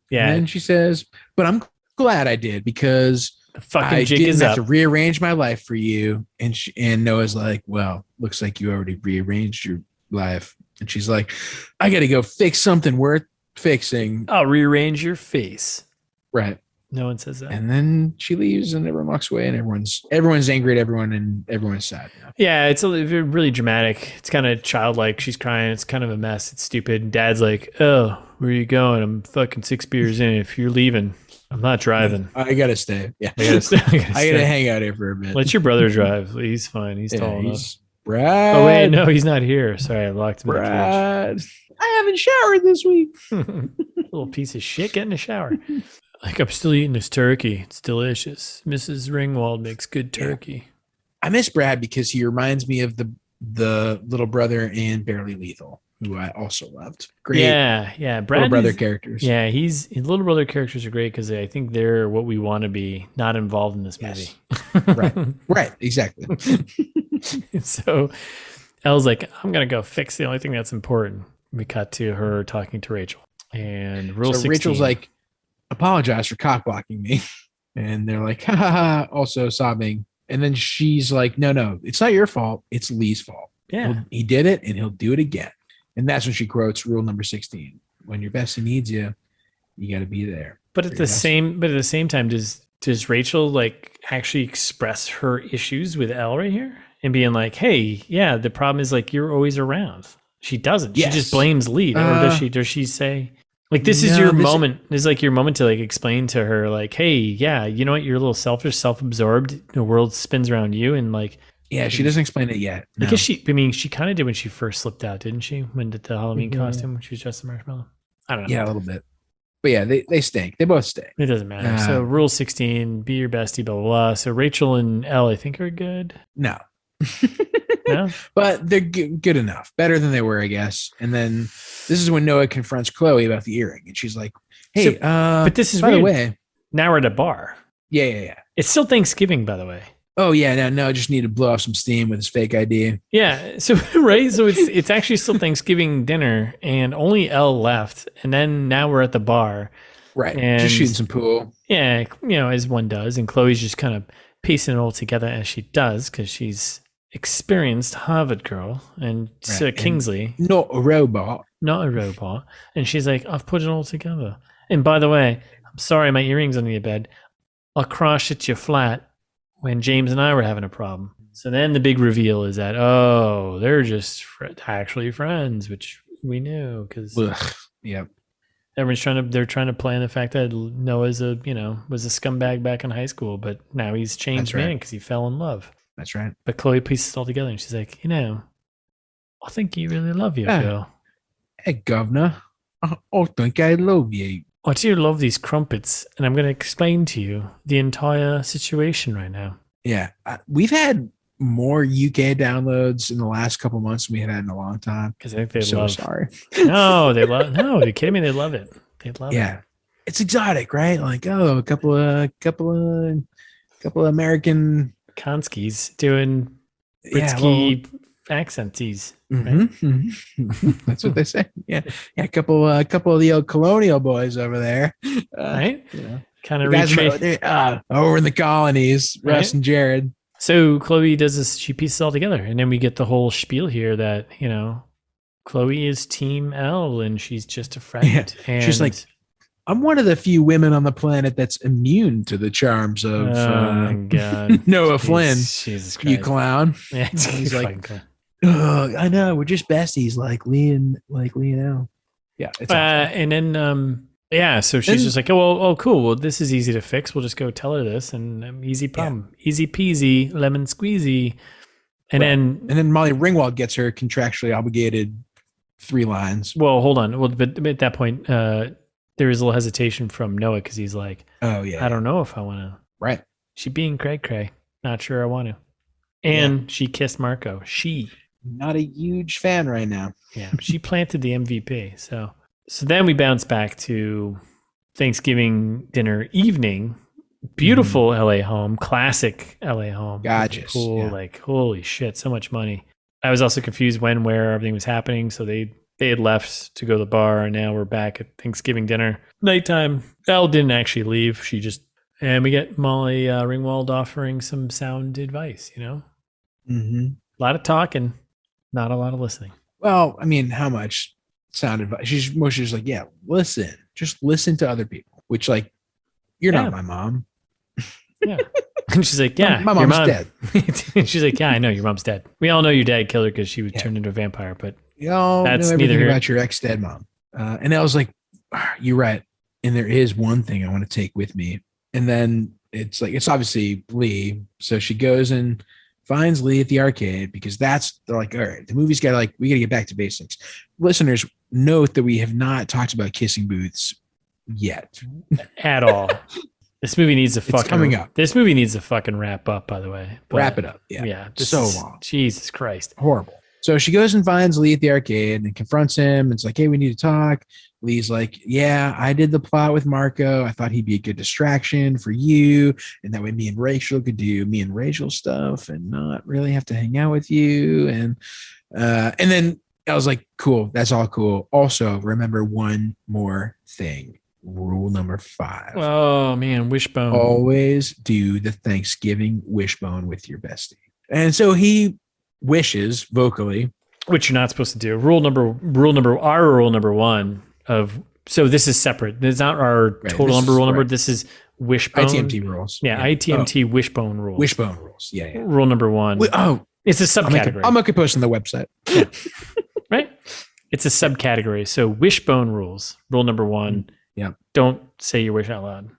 Yeah. And then she says, but I'm glad I did because the fucking I jig didn't is have up. to rearrange my life for you. And Noah's like, well, looks like you already rearranged your life. And she's like, I got to go fix something worth fixing. I'll rearrange your face. Right. No one says that. And then she leaves and everyone walks away and everyone's angry at everyone and everyone's sad. Yeah, it's really dramatic. It's kind of childlike. She's crying. It's kind of a mess. It's stupid. Dad's like, oh, where are you going? I'm fucking 6 beers in. If you're leaving, I'm not driving. I got to stay. Yeah. I got to hang out here for a bit. Let your brother drive. He's fine. He's tall enough. Brad. Oh, wait. No, he's not here. Sorry, I locked him in the Brad. I haven't showered this week. Little piece of shit. Get in the shower. Like, I'm still eating this turkey. It's delicious. Mrs. Ringwald makes good turkey. I miss Brad because he reminds me of the little brother in Barely Lethal, who I also loved. Great. Yeah. Brad little brother characters. Yeah, his little brother characters are great because I think they're what we want to be, not involved in this movie. Right. Exactly. So Elle's like, I'm gonna go fix the only thing that's important. We cut to her talking to Rachel, and Rule 16. Rachel's like, apologize for cock blocking me, and they're like, ha ha ha, also sobbing. And then she's like, no, it's not your fault. It's Lee's fault. Yeah, he did it, and he'll do it again. And that's when she quotes rule number 16: when your bestie needs you, you got to be there. But at the same time, does Rachel like actually express her issues with Elle right here and being like, hey, yeah, the problem is like you're always around. She doesn't. Yes. She just blames Lee, or does she? Does she say like this is your moment? This is like your moment to like explain to her like, hey, yeah, you know what? You're a little selfish, self-absorbed. The world spins around you, and like. Yeah, she doesn't explain it yet. No. Because she kind of did when she first slipped out, didn't she? When did the Halloween costume when she was dressed as marshmallow? I don't know. Yeah, a little bit. But yeah, they stink. They both stink. It doesn't matter. So rule 16, be your bestie, blah, blah, blah. So Rachel and Elle, I think, are good. No. No? But they're good enough. Better than they were, I guess. And then this is when Noah confronts Chloe about the earring. And she's like, hey, but this is by weird. the way. Now we're at a bar. Yeah. It's still Thanksgiving, by the way. Oh yeah, no, just need to blow off some steam with his fake ID. Yeah, so right, so it's actually still Thanksgiving dinner, and only Elle left, and then now we're at the bar, right? And just shooting some pool. Yeah, as one does, and Chloe's just kind of piecing it all together as she does because she's experienced Harvard girl and Sir Kingsley, not a robot, and she's like, I've put it all together. And by the way, I'm sorry, my earrings under your bed. I'll crash at your flat. When James and I were having a problem. So then the big reveal is that, they're just actually friends, which we knew because everyone's they're trying to play on the fact that Noah's was a scumbag back in high school, but now he's changed man because he fell in love. That's right. But Chloe pieces it all together and she's like, I think you really love your girl. Hey, governor, I think I love you. I do love these crumpets, and I'm going to explain to you the entire situation right now. Yeah. We've had more UK downloads in the last couple of months than we had in a long time. Because I think they love. Sorry. No, they love. No, you're kidding me. They love it. They love it. Yeah, it's exotic, right? Like, a couple of American Konskis doing Britsky accenties. Right? That's what they say. Yeah, a couple of the old colonial boys over there, right? Kind of over in the colonies, right? Russ and Jared. So Chloe does this. She pieces it all together, and then we get the whole spiel here that Chloe is Team Elle, and she's just a friend. Yeah. And she's like, I'm one of the few women on the planet that's immune to the charms of God. Noah Flynn. Jesus Christ. You clown. Yeah, he's like, I know, we're just besties, like Lee and Elle. Yeah. It's awesome. And then so she's just like, cool. Well, this is easy to fix. We'll just go tell her this, and easy problem, easy peasy, lemon squeezy. And then Molly Ringwald gets her contractually obligated 3 lines. Well, hold on. Well, but at that point, there is a little hesitation from Noah because he's like, I don't know if I want to. Right. She being cray-cray. Not sure I want to. And she kissed Marco. Not a huge fan right now. Yeah. She planted the MVP. So then we bounce back to Thanksgiving dinner evening. Beautiful LA home. Classic LA home. Gorgeous. Pool. Yeah. Like, holy shit. So much money. I was also confused where everything was happening. So they had left to go to the bar, and now we're back at Thanksgiving dinner. Nighttime. Elle didn't actually leave. And we get Molly Ringwald offering some sound advice, Mm-hmm. A lot of talking, not a lot of listening. Well, I mean, how much sound advice? She's mostly just like, listen. Just listen to other people, which, like, you're not my mom. Yeah. And she's like, my mom's dead. She's like, I know your mom's dead. We all know your dad killed her because she was turned into a vampire, but y'all know everything about your ex-dead mom. And I was like, you're right. And there is one thing I want to take with me. And then it's obviously Lee. So she goes and finds Lee at the arcade because they're like, all right, the movie's we got to get back to basics. Listeners, note that we have not talked about kissing booths yet. At all. This movie needs to It's coming up. This movie needs to fucking wrap up, by the way. Wrap it up. Yeah. Yeah. So long. Jesus Christ. Horrible. So she goes and finds Lee at the arcade and confronts him. It's like, hey, we need to talk. Lee's like, yeah, I did the plot with Marco. I thought he'd be a good distraction for you. And that way me and Rachel could do me and Rachel stuff and not really have to hang out with you. And then I was like, cool. That's all cool. Also, remember one more thing. Rule number 5. Oh, man. Wishbone. Always do the Thanksgiving wishbone with your bestie. And so he wishes vocally, which you're not supposed to do. Rule number 1 of, so this is separate. It's not our total number rule number. This is wishbone. ITMT rules. Yeah. ITMT wishbone rules. Wishbone rules. Yeah. Rule number 1. It's a subcategory. I'll make a post on the website. Yeah. Right. It's a subcategory. So wishbone rules. Rule number 1. Yeah. Don't say your wish out loud.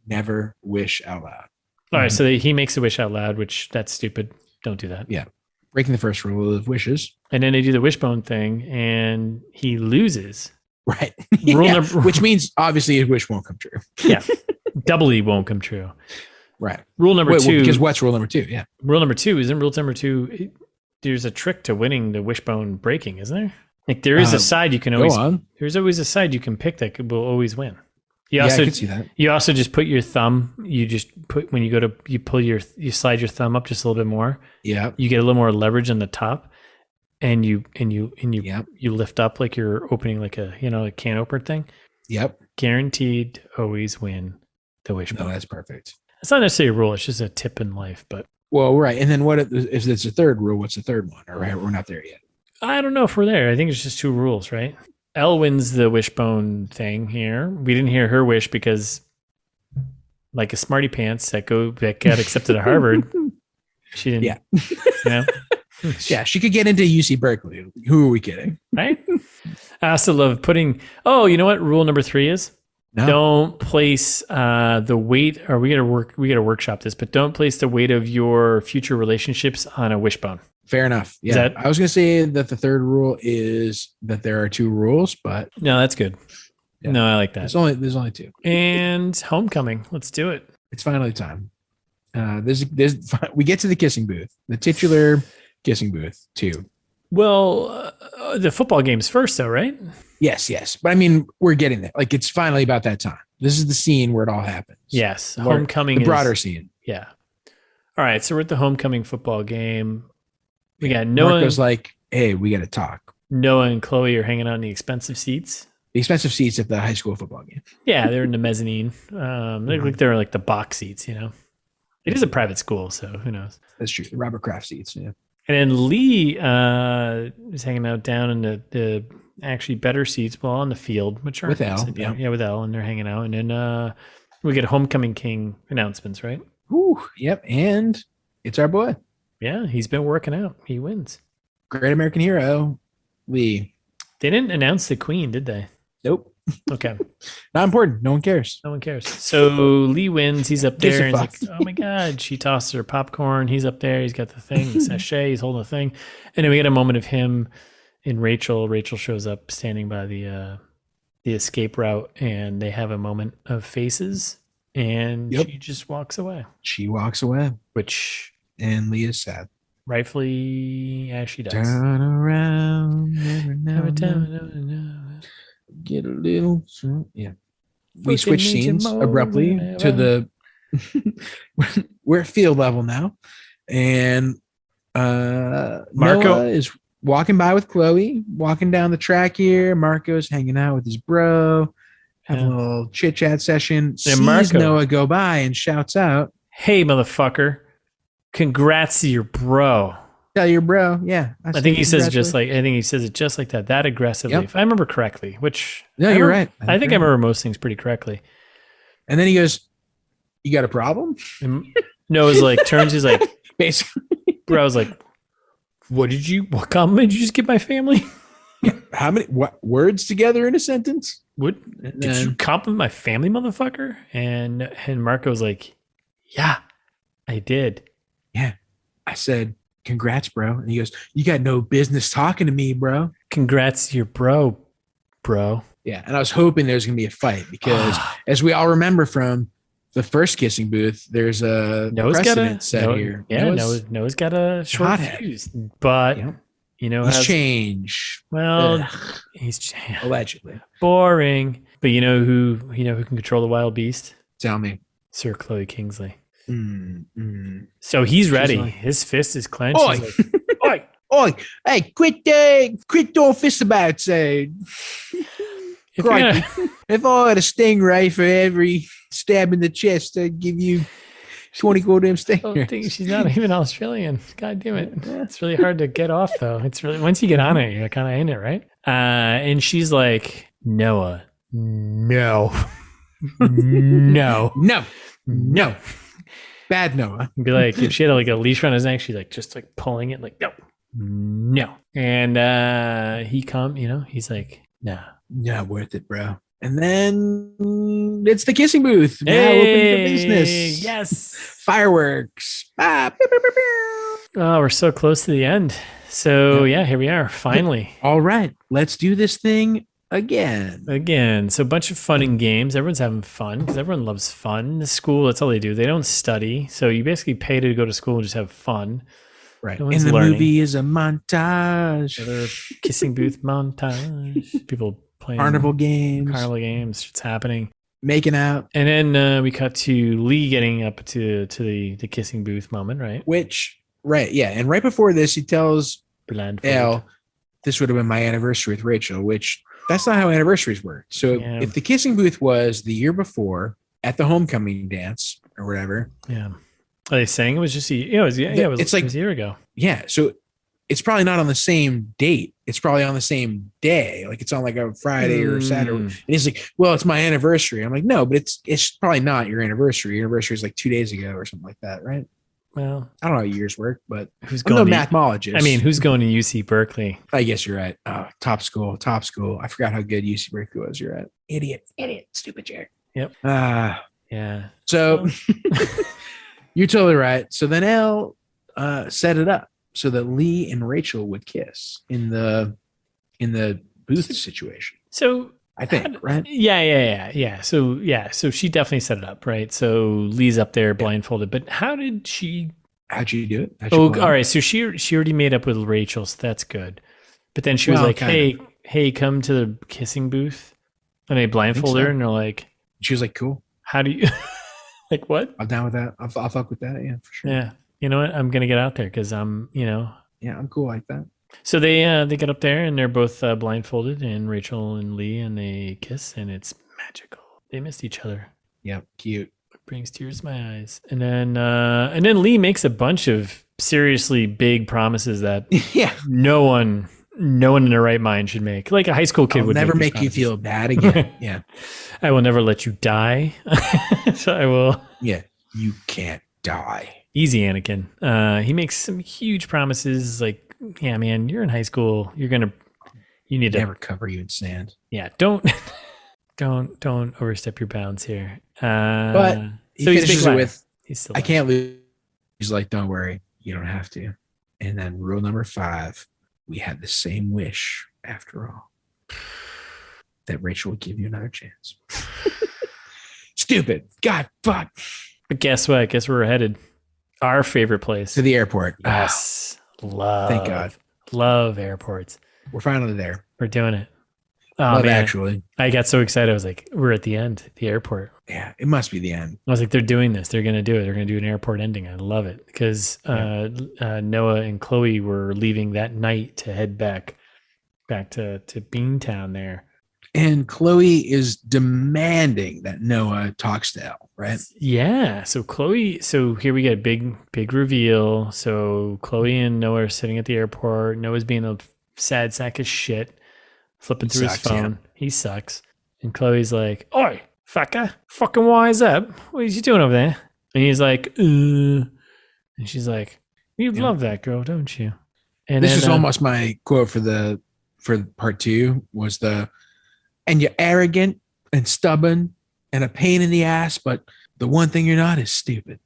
Never wish out loud. All right. So he makes a wish out loud, which that's stupid. Don't do that. Yeah. Breaking the first rule of wishes. And then they do the wishbone thing and he loses. Right. Which means obviously his wish won't come true. Yeah. Doubly won't come true. Right. Rule number 2. Because what's rule number 2? Yeah. Rule number 2 isn't rule number 2. There's a trick to winning the wishbone breaking, isn't there? Like there is a side you can always. There's always a side you can pick that will always win. I can see that. You also just put your thumb. You just put when you go to you slide your thumb up just a little bit more. Yeah. You get a little more leverage on the top, and you lift up like you're opening like a can opener thing. Yep. Guaranteed to always win the wishbone. No, that's perfect. It's not necessarily a rule. It's just a tip in life, but. Well, right. And then what if it's a third rule? What's the third one? All right, we're not there yet. I don't know if we're there. I think it's just 2 rules, right? Elle wins the wishbone thing here. We didn't hear her wish because, like a smarty pants that got accepted to Harvard, she didn't. Yeah. You know? Yeah, she could get into UC Berkeley. Who are we kidding? Right? I also love putting. Oh, you know what? Rule number 3 is. No. Don't place the weight, or we gotta workshop this, but don't place the weight of your future relationships on a wishbone. Fair enough. Yeah. I was gonna say that the third rule is that there are 2 rules, but no, that's good. Yeah. No, I like that. There's only 2. And homecoming. Let's do it. It's finally time. We get to the kissing booth, the titular kissing booth too. Well, the football game's first, though, right? Yes. But I mean, we're getting there. Like, it's finally about that time. This is the scene where it all happens. Yes. Homecoming. The broader scene. Yeah. All right. So we're at the homecoming football game. We got Noah. Marco's like, hey, we got to talk. Noah and Chloe are hanging out in the expensive seats. The expensive seats at the high school football game. Yeah. They're in the mezzanine. They look like they're like the box seats, It is a private school, so who knows? That's true. The Robert Kraft seats, yeah. And then Lee is hanging out down in the actually better seats, well, on the field, which are with Elle, yeah, with Elle, and they're hanging out. And then we get Homecoming King announcements, right? Ooh, yep, and it's our boy. Yeah, he's been working out. He wins. Great American hero, Lee. They didn't announce the Queen, did they? Nope. Okay. Not important. No one cares. No one cares. So Lee wins. He's up there. And he's like, oh my God. She tosses her popcorn. He's up there. He's got the thing, the sachet. He's holding the thing. And then we get a moment of him and Rachel. Rachel shows up standing by the escape route, and they have a moment of faces, and she just walks away. She walks away. And Lee is sad. Rightfully, as she does. Turn around every time. Get a little, yeah. We switch scenes abruptly to the we're at field level now, and Marco Noah is walking by with Chloe, walking down the track here. Marco's hanging out with his bro, having a little chit chat session. Sees Noah go by and shouts out, "Hey, motherfucker! Congrats to your bro." Tell your bro, yeah. I think he says it just like that aggressively. If I remember correctly, which you're right. I think I remember most things pretty correctly. And then he goes, "You got a problem?" And Noah's like turns. He's like, basically, bro. I was like, what compliment did you just give my family? How many words together in a sentence? Did you compliment my family, motherfucker? And Marco's like, yeah, I did. Yeah, I said, congrats, bro. And he goes, you got no business talking to me, bro. Congrats to your bro. Yeah. And I was hoping there's going to be a fight because as we all remember from the first kissing booth, there's a precedent set here. Yeah, Noah's got a short fuse, but he's changed. Well, he's allegedly boring. But you know who can control the wild beast? Tell me, Sir Chloe Kingsley. So he's ready. His fist is clenched. Oi, oi, oi! Hey, quit doing fist about say. If I had a stingray for every stab in the chest, I'd give you 20 goddamn stingers. She's not even Australian. God damn it. It's really hard to get off, though. It's really, once you get on it, you're kind of in it, right? And she's like, Noah, no. No. Bad Noah. Be like, if she had like a leash around his neck, she's like, just like pulling it, like, no. And he's like, no. Not worth it, bro. And then it's the kissing booth. Now open for business. Yes. Fireworks. Oh, we're so close to the end. So here we are. Finally. All right. Let's do this thing again. So a bunch of fun and games. Everyone's having fun because everyone loves fun. The school, that's all they do. They don't study. So you basically pay to go to school and just have fun. Right. And the movie is a montage. Another kissing booth montage. People playing carnival games. It's happening. Making out. And then we cut to Lee getting up to the kissing booth moment, right? And right before this, he tells Elle, this would have been my anniversary with Rachel, which that's not how anniversaries work. So if the kissing booth was the year before at the homecoming dance or whatever. Yeah. Are they saying it was just it was a year ago. Yeah. So it's probably not on the same date. It's probably on the same day. Like it's on like a Friday or Saturday. And he's like, well, it's my anniversary. I'm like, no, but it's probably not your anniversary. Your anniversary is like 2 days ago or something like that, right? Well, I don't know how years work, but who's I'm no mathemologist. I mean, who's going to UC Berkeley? I guess you're right. Oh, top school. I forgot how good UC Berkeley was. You're right. Idiot, stupid Jared. Yep. Yeah. So you're totally right. So then Elle set it up so that Lee and Rachel would kiss in the booth situation. So I think, right? Yeah. So she definitely set it up, right? So Lee's up there blindfolded, but how'd she do it? All right. So she already made up with Rachel, so that's good. But then she was like, hey, come to the kissing booth. And they blindfold her and they're like, she was like, cool. How do you like what? I'm down with that. I'll fuck with that. Yeah, for sure. Yeah. You know what? I'm going to get out there because I'm I'm cool like that. So they get up there and they're both blindfolded, and Rachel and Lee, and they kiss, and it's magical. They missed each other. Yep, cute. It brings tears to my eyes. And then Lee makes a bunch of seriously big promises that no one in their right mind should make. Like a high school kid would never make you feel bad again. Yeah. I will never let you die. So I will. Yeah, you can't die. Easy, Anakin. He makes some huge promises like, yeah, man, you're in high school. You need to never cover you in sand. Yeah, don't overstep your bounds here. But he finishes it with, I can't lose. He's like, don't worry, you don't have to. And then rule number 5, we had the same wish after all. That Rachel would give you another chance. Stupid. God, fuck. But guess what? Guess where we're headed? Our favorite place. To the airport. Yes. Love. Thank God. Love airports. We're finally there. We're doing it. Oh, man. Actually. I got so excited. I was like, we're at the end, the airport. Yeah, it must be the end. I was like, they're doing this. They're going to do it. They're going to do an airport ending. I love it because Noah and Chloe were leaving that night to head back to Beantown there. And Chloe is demanding that Noah talks to Elle, right? Yeah. So here we get a big reveal. So Chloe and Noah are sitting at the airport. Noah's being a sad sack of shit, flipping through his phone. Yeah. He sucks. And Chloe's like, oi, fucker, fucking wise up. What are you doing over there? And he's like, And she's like, you love that girl, don't you? And this is almost my quote for part 2 was and you're arrogant and stubborn and a pain in the ass, but the one thing you're not is stupid.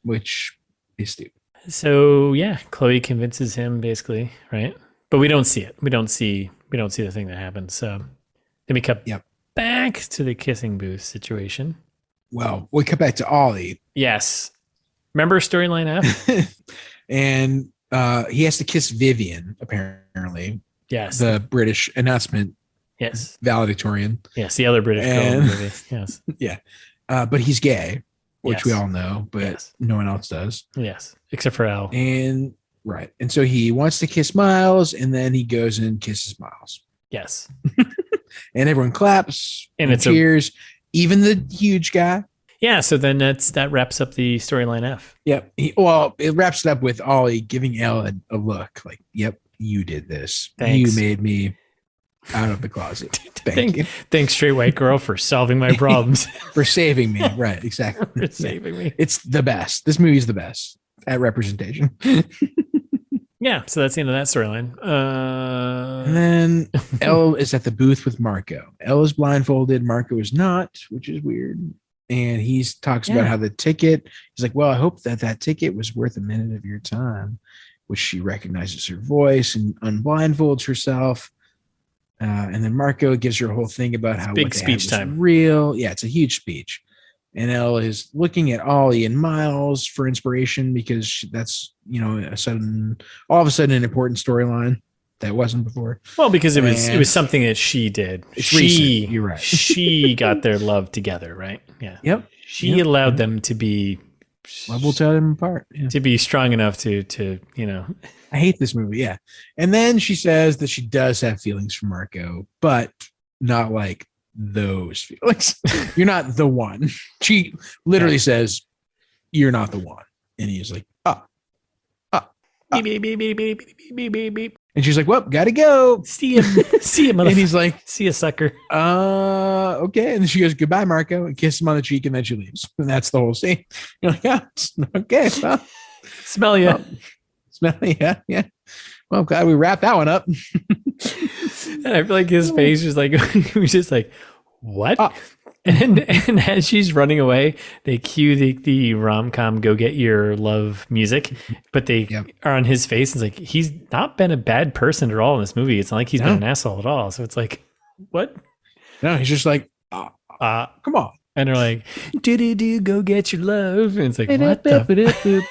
Which is stupid. So yeah, Chloe convinces him basically, right? But we don't see it. We don't see the thing that happens. So then we cut back to the kissing booth situation. Well, we come back to Ollie. Yes. Remember storyline F? And he has to kiss Vivian, apparently. Yes. The British announcement. Yes. Valedictorian. Yes, the other British girl in the movie. Yes. Yeah. But he's gay, which we all know, but no one else does. Yes. Except for Elle. And right. And so he wants to kiss Miles, and then he goes and kisses Miles. Yes. And everyone claps and it's cheers, even the huge guy. Yeah, so then that wraps up the storyline F. Yep. It wraps it up with Ollie giving Elle a look like, yep, you did this. Thanks. You made me out of the closet. Thank you. Thanks, straight white girl, for solving my problems. For saving me. Right, exactly. For saving me. It's the best. This movie's the best at representation. Yeah, so that's the end of that storyline. And then Elle is at the booth with Marco. Elle is blindfolded. Marco is not, which is weird. And he talks about how the ticket, he's like, well, I hope that ticket was worth a minute of your time, which she recognizes her voice and unblindfolds herself. And then Marco gives her a whole thing about how big speech time. Real. Yeah, it's a huge speech. And Elle is looking at Ollie and Miles for inspiration because that's, all of a sudden an important storyline that wasn't before. Well, because it was something that she did. You're right. She got their love together, right? Yeah. Yep. She allowed them to be love will tear them apart. Yeah. To be strong enough to I hate this movie. Yeah. And then she says that she does have feelings for Marco, but not like those feelings. You're not the one. She literally says, you're not the one. And he's like, beep, beep, beep, beep, beep, beep, beep, beep. And she's like, well, gotta go. See him, motherfucker. And he's like, see ya, sucker. Okay. And then she goes, goodbye, Marco, and kisses him on the cheek, and then she leaves. And that's the whole scene. You're like, yeah, okay. Well, smell ya. Smell ya. Yeah. Well, I'm glad we wrapped that one up. And I feel like his face was like, he was just like, what? And as she's running away, they cue the rom-com "Go Get Your Love" music, but they are on his face. It's like he's not been a bad person at all in this movie. It's not like he's been an asshole at all. So it's like, what? No, he's just like, come on. And they're like, do go get your love. And it's like, what the?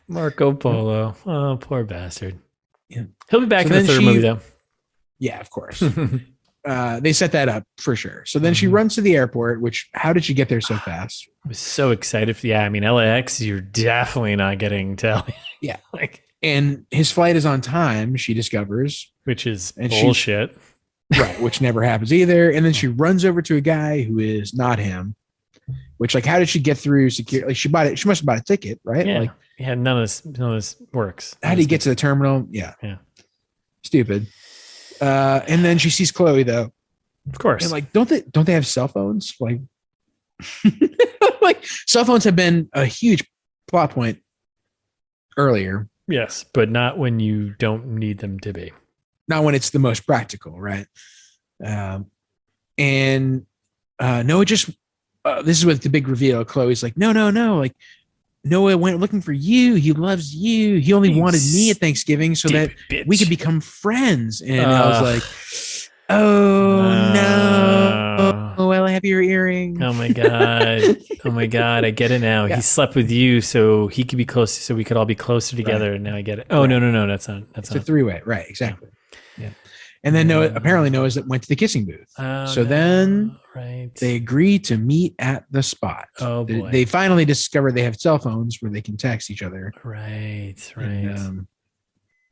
Marco Polo. Oh, poor bastard. Yeah. He'll be back in the third movie, though. Yeah, of course. They set that up for sure. So then she runs to the airport, which, how did she get there so fast? I was so excited. Yeah, I mean, LAX, you're definitely not getting to LAX. Yeah. And his flight is on time, she discovers. Which is bullshit. Right, which never happens either. And then she runs over to a guy who is not him, which, how did she get through security? She must have bought a ticket, right? Yeah, none of this works. How do you get to the terminal? Yeah. Stupid. And then she sees Chloe, though. Of course. And don't they have cell phones? Cell phones have been a huge plot point earlier. Yes, but not when you don't need them to be. Not when it's the most practical, right? And Noah just this is with the big reveal. Chloe's like, no. Noah went looking for you. He loves you. He only wanted me at Thanksgiving so that we could become friends. And I was like, oh no. Oh, well, I have your earring. Oh my God. I get it now. Yeah. He slept with you so he could be close, so we could all be closer together. Right. And now I get it. Oh, right. No. That's not. It's a three-way. Right. Exactly. Yeah. And then Noah went to the kissing booth. Then they agree to meet at the spot. Oh boy. They finally discover they have cell phones where they can text each other. Right. And,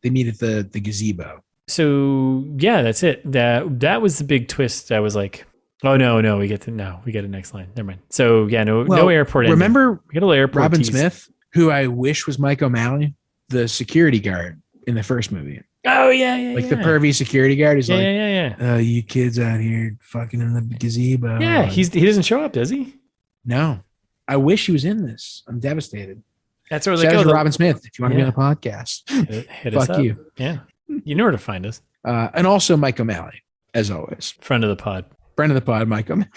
they meet at the gazebo. So yeah, that's it. That was the big twist. I was like, oh no, we get a next line. Never mind. So yeah, no airport. Remember, we get a little airport. Robin Smith, who I wish was Mike O'Malley, the security guard in the first movie. Oh yeah. The pervy security guard is yeah. You kids out here fucking in the gazebo. Yeah, he doesn't show up, does he? No. I wish he was in this. I'm devastated. That's where they go. Robin Smith, if you want to be on the podcast, hit us up. You. Yeah, you know where to find us. And also Mike O'Malley, as always. Friend of the pod, Mike O'Malley.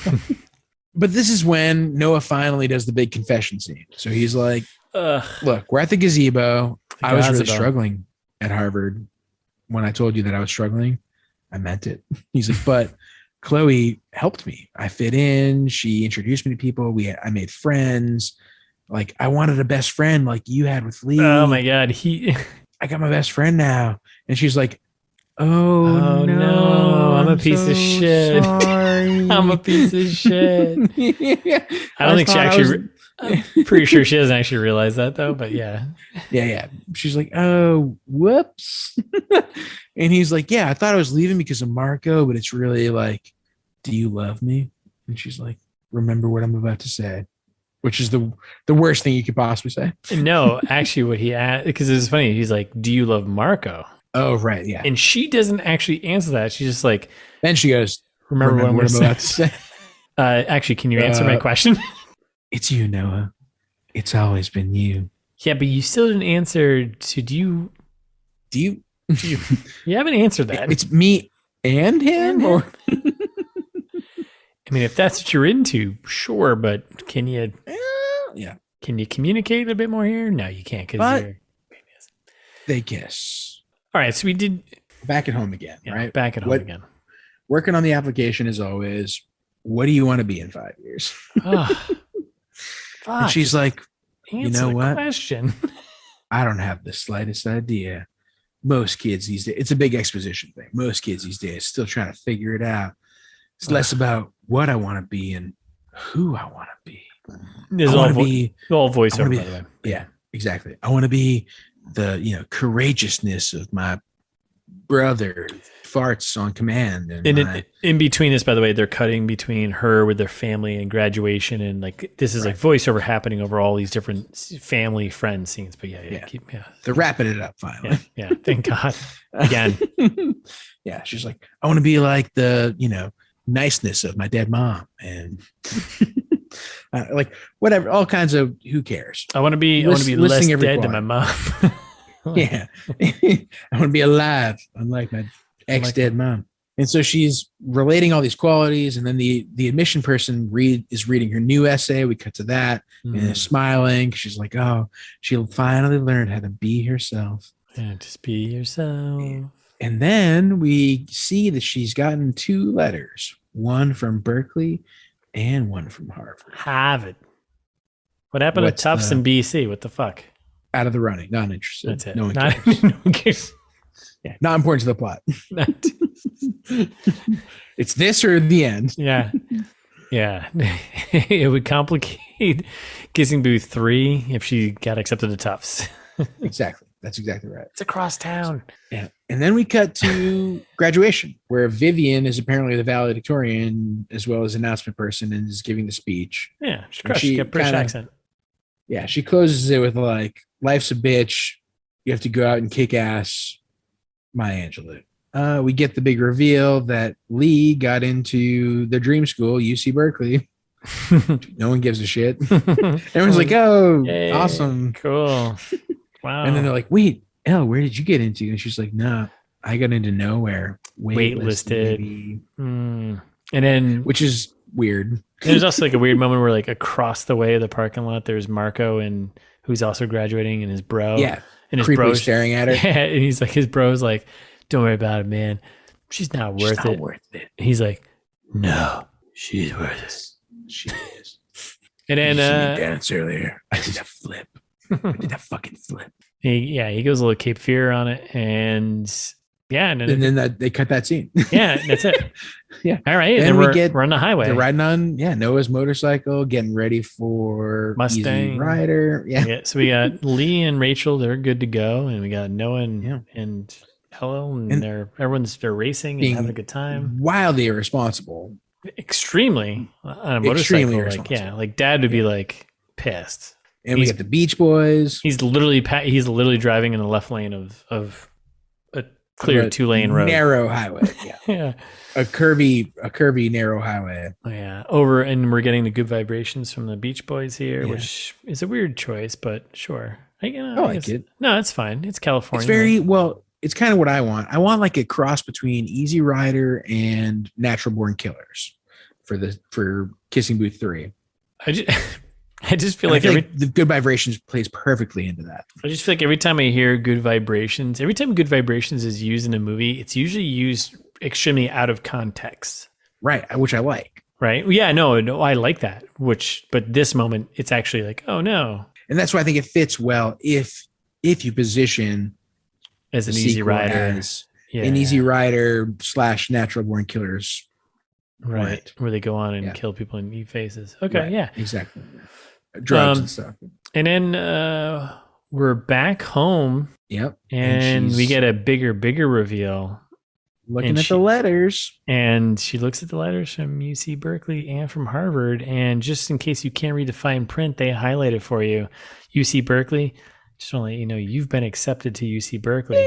But this is when Noah finally does the big confession scene. So he's like, "Look, we're at the gazebo. I was really struggling at Harvard." When I told you that I was struggling, I meant it. He's like, but Chloe helped me. I fit in. She introduced me to people. I made friends. Like, I wanted a best friend like you had with Lee. Oh my God. I got my best friend now. And she's like, oh no, I'm a piece of shit. I'm a piece of shit. Yeah. I don't think she actually, I'm pretty sure she doesn't actually realize that though, but yeah. Yeah. She's like, oh, whoops. And he's like, yeah, I thought I was leaving because of Marco, but it's really like, do you love me? And she's like, remember what I'm about to say, which is the worst thing you could possibly say. No, actually what he asked, because it's funny. He's like, do you love Marco? Oh, right. Yeah. And she doesn't actually answer that. She's just like, then she goes, remember what I'm about to say. Actually, can you answer my question? It's you, Noah. It's always been you. Yeah, but you still didn't answer to do you you haven't answered that. It's me and him, or I mean, if that's what you're into, sure, but can you can you communicate a bit more here? No, you can't, because they kiss. All right, so we did back at home again, right? Back at home again. Working on the application as always. What do you want to be in 5 years? And she's like, you know what? Question. I don't have the slightest idea. Most kids these days, it's a big exposition thing. Most kids these days still trying to figure it out. It's less about what I want to be and who I want to be. There's all voiceover, by the way. Yeah, exactly. I want to be the courageousness of my brother farts on command. And in between this, by the way, they're cutting between her with their family and graduation, and like this is like voiceover happening over all these different family friend scenes. But they're wrapping it up finally. Yeah, thank God. Again. Yeah, she's like, I want to be like the niceness of my dead mom, and like whatever, all kinds of who cares. I want to be less dead than my mom. Yeah, I want to be alive, unlike my ex-dead mom. And so she's relating all these qualities, and then the admission person is reading her new essay. We cut to that, and is smiling. She's like, oh, she'll finally learn how to be herself. Yeah, just be yourself. And then we see that she's gotten 2 letters, one from Berkeley and one from Harvard. What happened to Tufts in BC? What the fuck? Out of the running. Not interested. That's it. No one cares. Yeah, not important to the plot. It's this or the end. Yeah. It would complicate Kissing Booth 3 if she got accepted to Tufts. Exactly. That's exactly right. It's across town. Yeah. And then we cut to graduation, where Vivian is apparently the valedictorian as well as announcement person and is giving the speech. Yeah. She got a British accent. Yeah. She closes it with like, life's a bitch. You have to go out and kick ass. Maya Angelou. We get the big reveal that Lee got into the dream school, UC Berkeley. No one gives a shit. Everyone's like, oh, yay, awesome. Cool. Wow. And then they're like, wait, Elle, where did you get into? And she's like, nah, I got into nowhere. Waitlisted. And then, which is weird. There's also like a weird moment where like across the way of the parking lot, there's Marco and who's also graduating, and his bro. Yeah. And his bro staring at her. Yeah, and he's like, his bro's like, don't worry about it, man. She's not worth it. And he's like, no, she's worth it. She is. And then dance earlier. I did a flip. I did that fucking flip. He goes a little Cape Fear on it, and and then they cut that scene. Yeah, that's it. Yeah. All right. And then we're on the highway. They're riding on Noah's motorcycle, getting ready for Mustang Easy Rider. Yeah. So we got Lee and Rachel, they're good to go, and we got Noah and Elle, and they're racing and having a good time. Wildly irresponsible. Extremely on a motorcycle. Like Dad would be like pissed. And we get the Beach Boys. He's literally driving in the left lane of a clear 2-lane road, narrow highway. Yeah, yeah, a curvy narrow highway. Oh, yeah, and we're getting the Good Vibrations from the Beach Boys here, which is a weird choice, but sure. I like it. No, it's fine. It's California. It's very well. It's kind of what I want. I want like a cross between Easy Rider and Natural Born Killers for Kissing Booth 3. I just feel like the Good Vibrations plays perfectly into that. I just feel like every time I hear Good Vibrations, every time Good Vibrations is used in a movie, it's usually used extremely out of context. Right, which I like. Right? Yeah, no, I like that. But this moment, it's actually like, oh no. And that's why I think it fits well if you position as an Easy Rider, an Easy Rider / Natural Born Killers. Right. Where they go on and kill people and eat faces. Okay, right. Yeah. Exactly. Drugs and stuff. And then we're back home. Yep. And we get a bigger reveal. Looking at the letters. And she looks at the letters from UC Berkeley and from Harvard. And just in case you can't read the fine print, they highlight it for you. UC Berkeley, just want to let you know you've been accepted to UC Berkeley.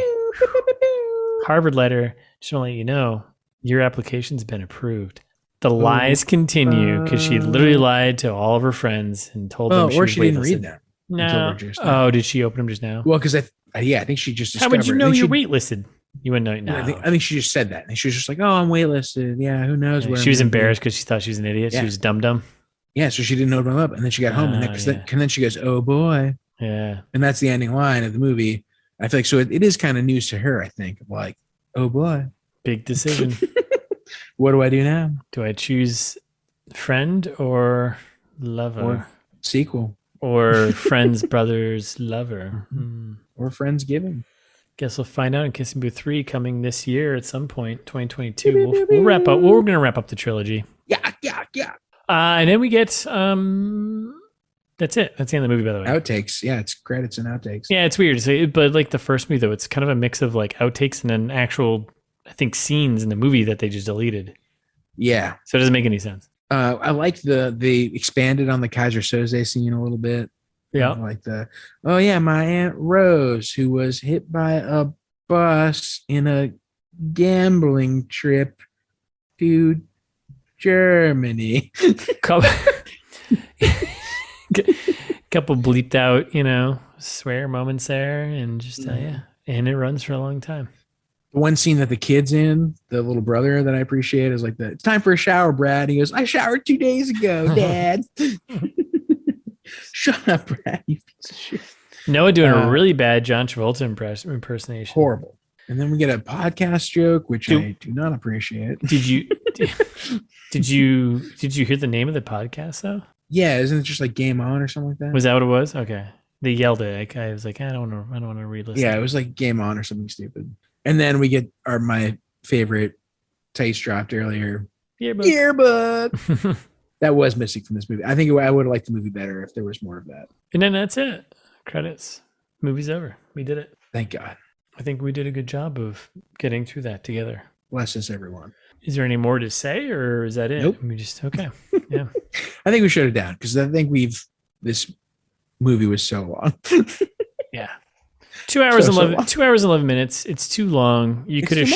Harvard letter, just want to let you know your application's been approved. The lies continue because she literally lied to all of her friends and told them she didn't read them. No. Oh, did she open them just now? Well, because I think she just discovered. How would you know you're waitlisted? You wouldn't know. No. I think she just said that. And she was just like, oh, I'm waitlisted. Yeah, who knows where. She was embarrassed because she thought she was an idiot. Yeah. She was dumb. Yeah, so she didn't open them up. And then she got home. And then she goes, oh, boy. Yeah. And that's the ending line of the movie. I feel like so it is kind of news to her, I think. Like, oh, boy. Big decision. What do I do now? Do I choose friend or lover? Or sequel. Or friends, brothers, lover. Or Friendsgiving. Guess we'll find out in Kissing Booth 3 coming this year at some point, 2022. We'll wrap up. We're going to wrap up the trilogy. Yeah. And then we get, that's it. That's the end of the movie, by the way. Outtakes. Yeah, it's credits and outtakes. Yeah, it's weird to say, but like the first movie, though, it's kind of a mix of like outtakes and then actual, I think, scenes in the movie that they just deleted. Yeah. So it doesn't make any sense. I like they expanded on the Kaiser Soze scene a little bit. Yeah. Like my Aunt Rose, who was hit by a bus in a gambling trip to Germany. Couple bleeped out, swear moments there and just and it runs for a long time. The one scene that the kid's in, the little brother that I appreciate is like it's time for a shower, Brad. He goes, I showered 2 days ago, Dad. Shut up, Brad, you piece of shit. Noah doing a really bad John Travolta impersonation. Horrible. And then we get a podcast joke, which I do not appreciate. Did you hear the name of the podcast though? Yeah, isn't it just like Game On or something like that? Was that what it was? Okay. They yelled it. I was like, I don't want to re-listen. Yeah, it was like Game On or something stupid. And then we get my favorite taste dropped earlier. Yearbook. That was missing from this movie. I think I would have liked the movie better if there was more of that. And then that's it. Credits. Movie's over. We did it. Thank God. I think we did a good job of getting through that together. Bless us, everyone. Is there any more to say, or is that it? Nope. We just okay. Yeah. I think we shut it down because I think this movie was so long. Yeah. 2 hours and 11. 2 hours and 11 minutes. It's too long. You could have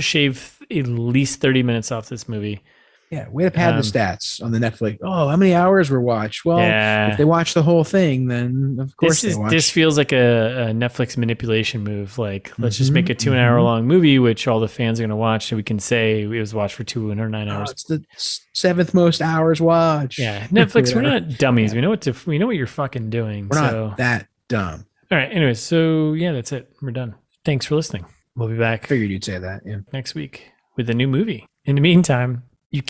shaved at least 30 minutes off this movie. Yeah, way to pad the stats on the Netflix. Oh, how many hours were watched? Well, if they watch the whole thing, then of course they watch. This feels like a Netflix manipulation move. Like, let's just make a 2 hour long movie, which all the fans are going to watch, so we can say it was watched for 209 hours. It's the 7th most hours watched. Yeah, Netflix, we're not dummies. Yeah. We know what you're fucking doing. We're not that dumb. All right. Anyways, so yeah, that's it. We're done. Thanks for listening. We'll be back. Figured you'd say that. Yeah. Next week with a new movie. In the meantime, you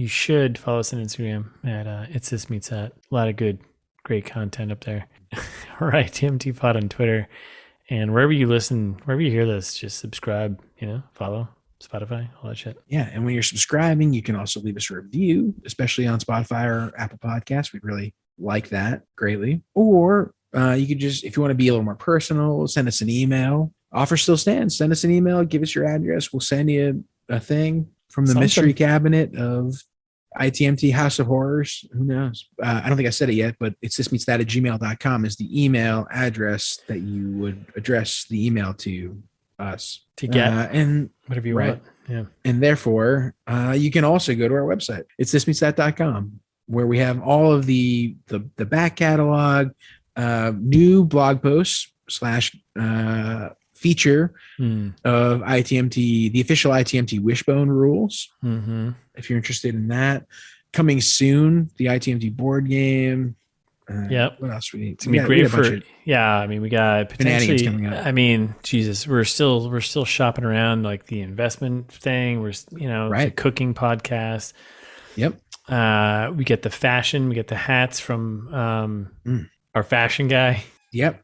should follow us on Instagram at It's This Meets That. A lot of great content up there. All right, TMT Pod on Twitter. And wherever you hear this, just subscribe, follow Spotify, all that shit. Yeah, and when you're subscribing, you can also leave us a review, especially on Spotify or Apple Podcasts. We'd really like that greatly. Or you could just, if you want to be a little more personal, send us an email. Offer still stands. Send us an email. Give us your address. We'll send you a thing from the mystery cabinet of ITMT House of Horrors. Who knows? I don't think I said it yet, but it's thismeetsthat@gmail.com is the email address that you would address the email to us. To get and whatever you want. Yeah. And therefore, you can also go to our website. It's thismeetsthat.com, where we have all of the back catalog, new blog posts / feature of ITMT, the official ITMT Wishbone rules. Mm-hmm. If you're interested in that, coming soon, the ITMT board game. Yep. What else we need? It's gonna be great for. Yeah, I mean, we got potentially. Coming up. I mean, Jesus, we're still shopping around like the investment thing. We're the cooking podcast. Yep. We get the fashion. We get the hats from our fashion guy. Yep.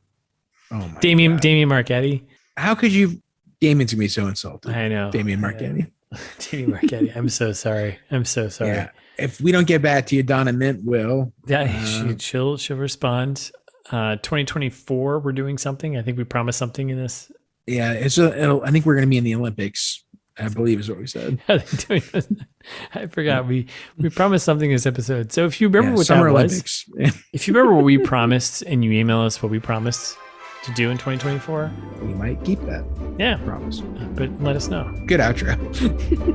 Oh my Damien God. Damien Marchetti. How could you? Damien's gonna be so insulted. I know. Damien Marchetti. Damien Marchetti. I'm so sorry. Yeah. If we don't get back to you, Donna Mint will. Yeah, she'll respond. 2024, we're doing something. I think we promised something in this. Yeah, I think we're going to be in the Olympics. I believe is what we said. I forgot we promised something in this episode. So if you remember what Summer that Olympics. was, if you remember what we promised, and you email us what we promised to do in 2024, we might keep that. Yeah, promise. But let us know. Good outro.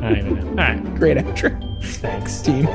I don't even know. All right, great outro. Thanks, team.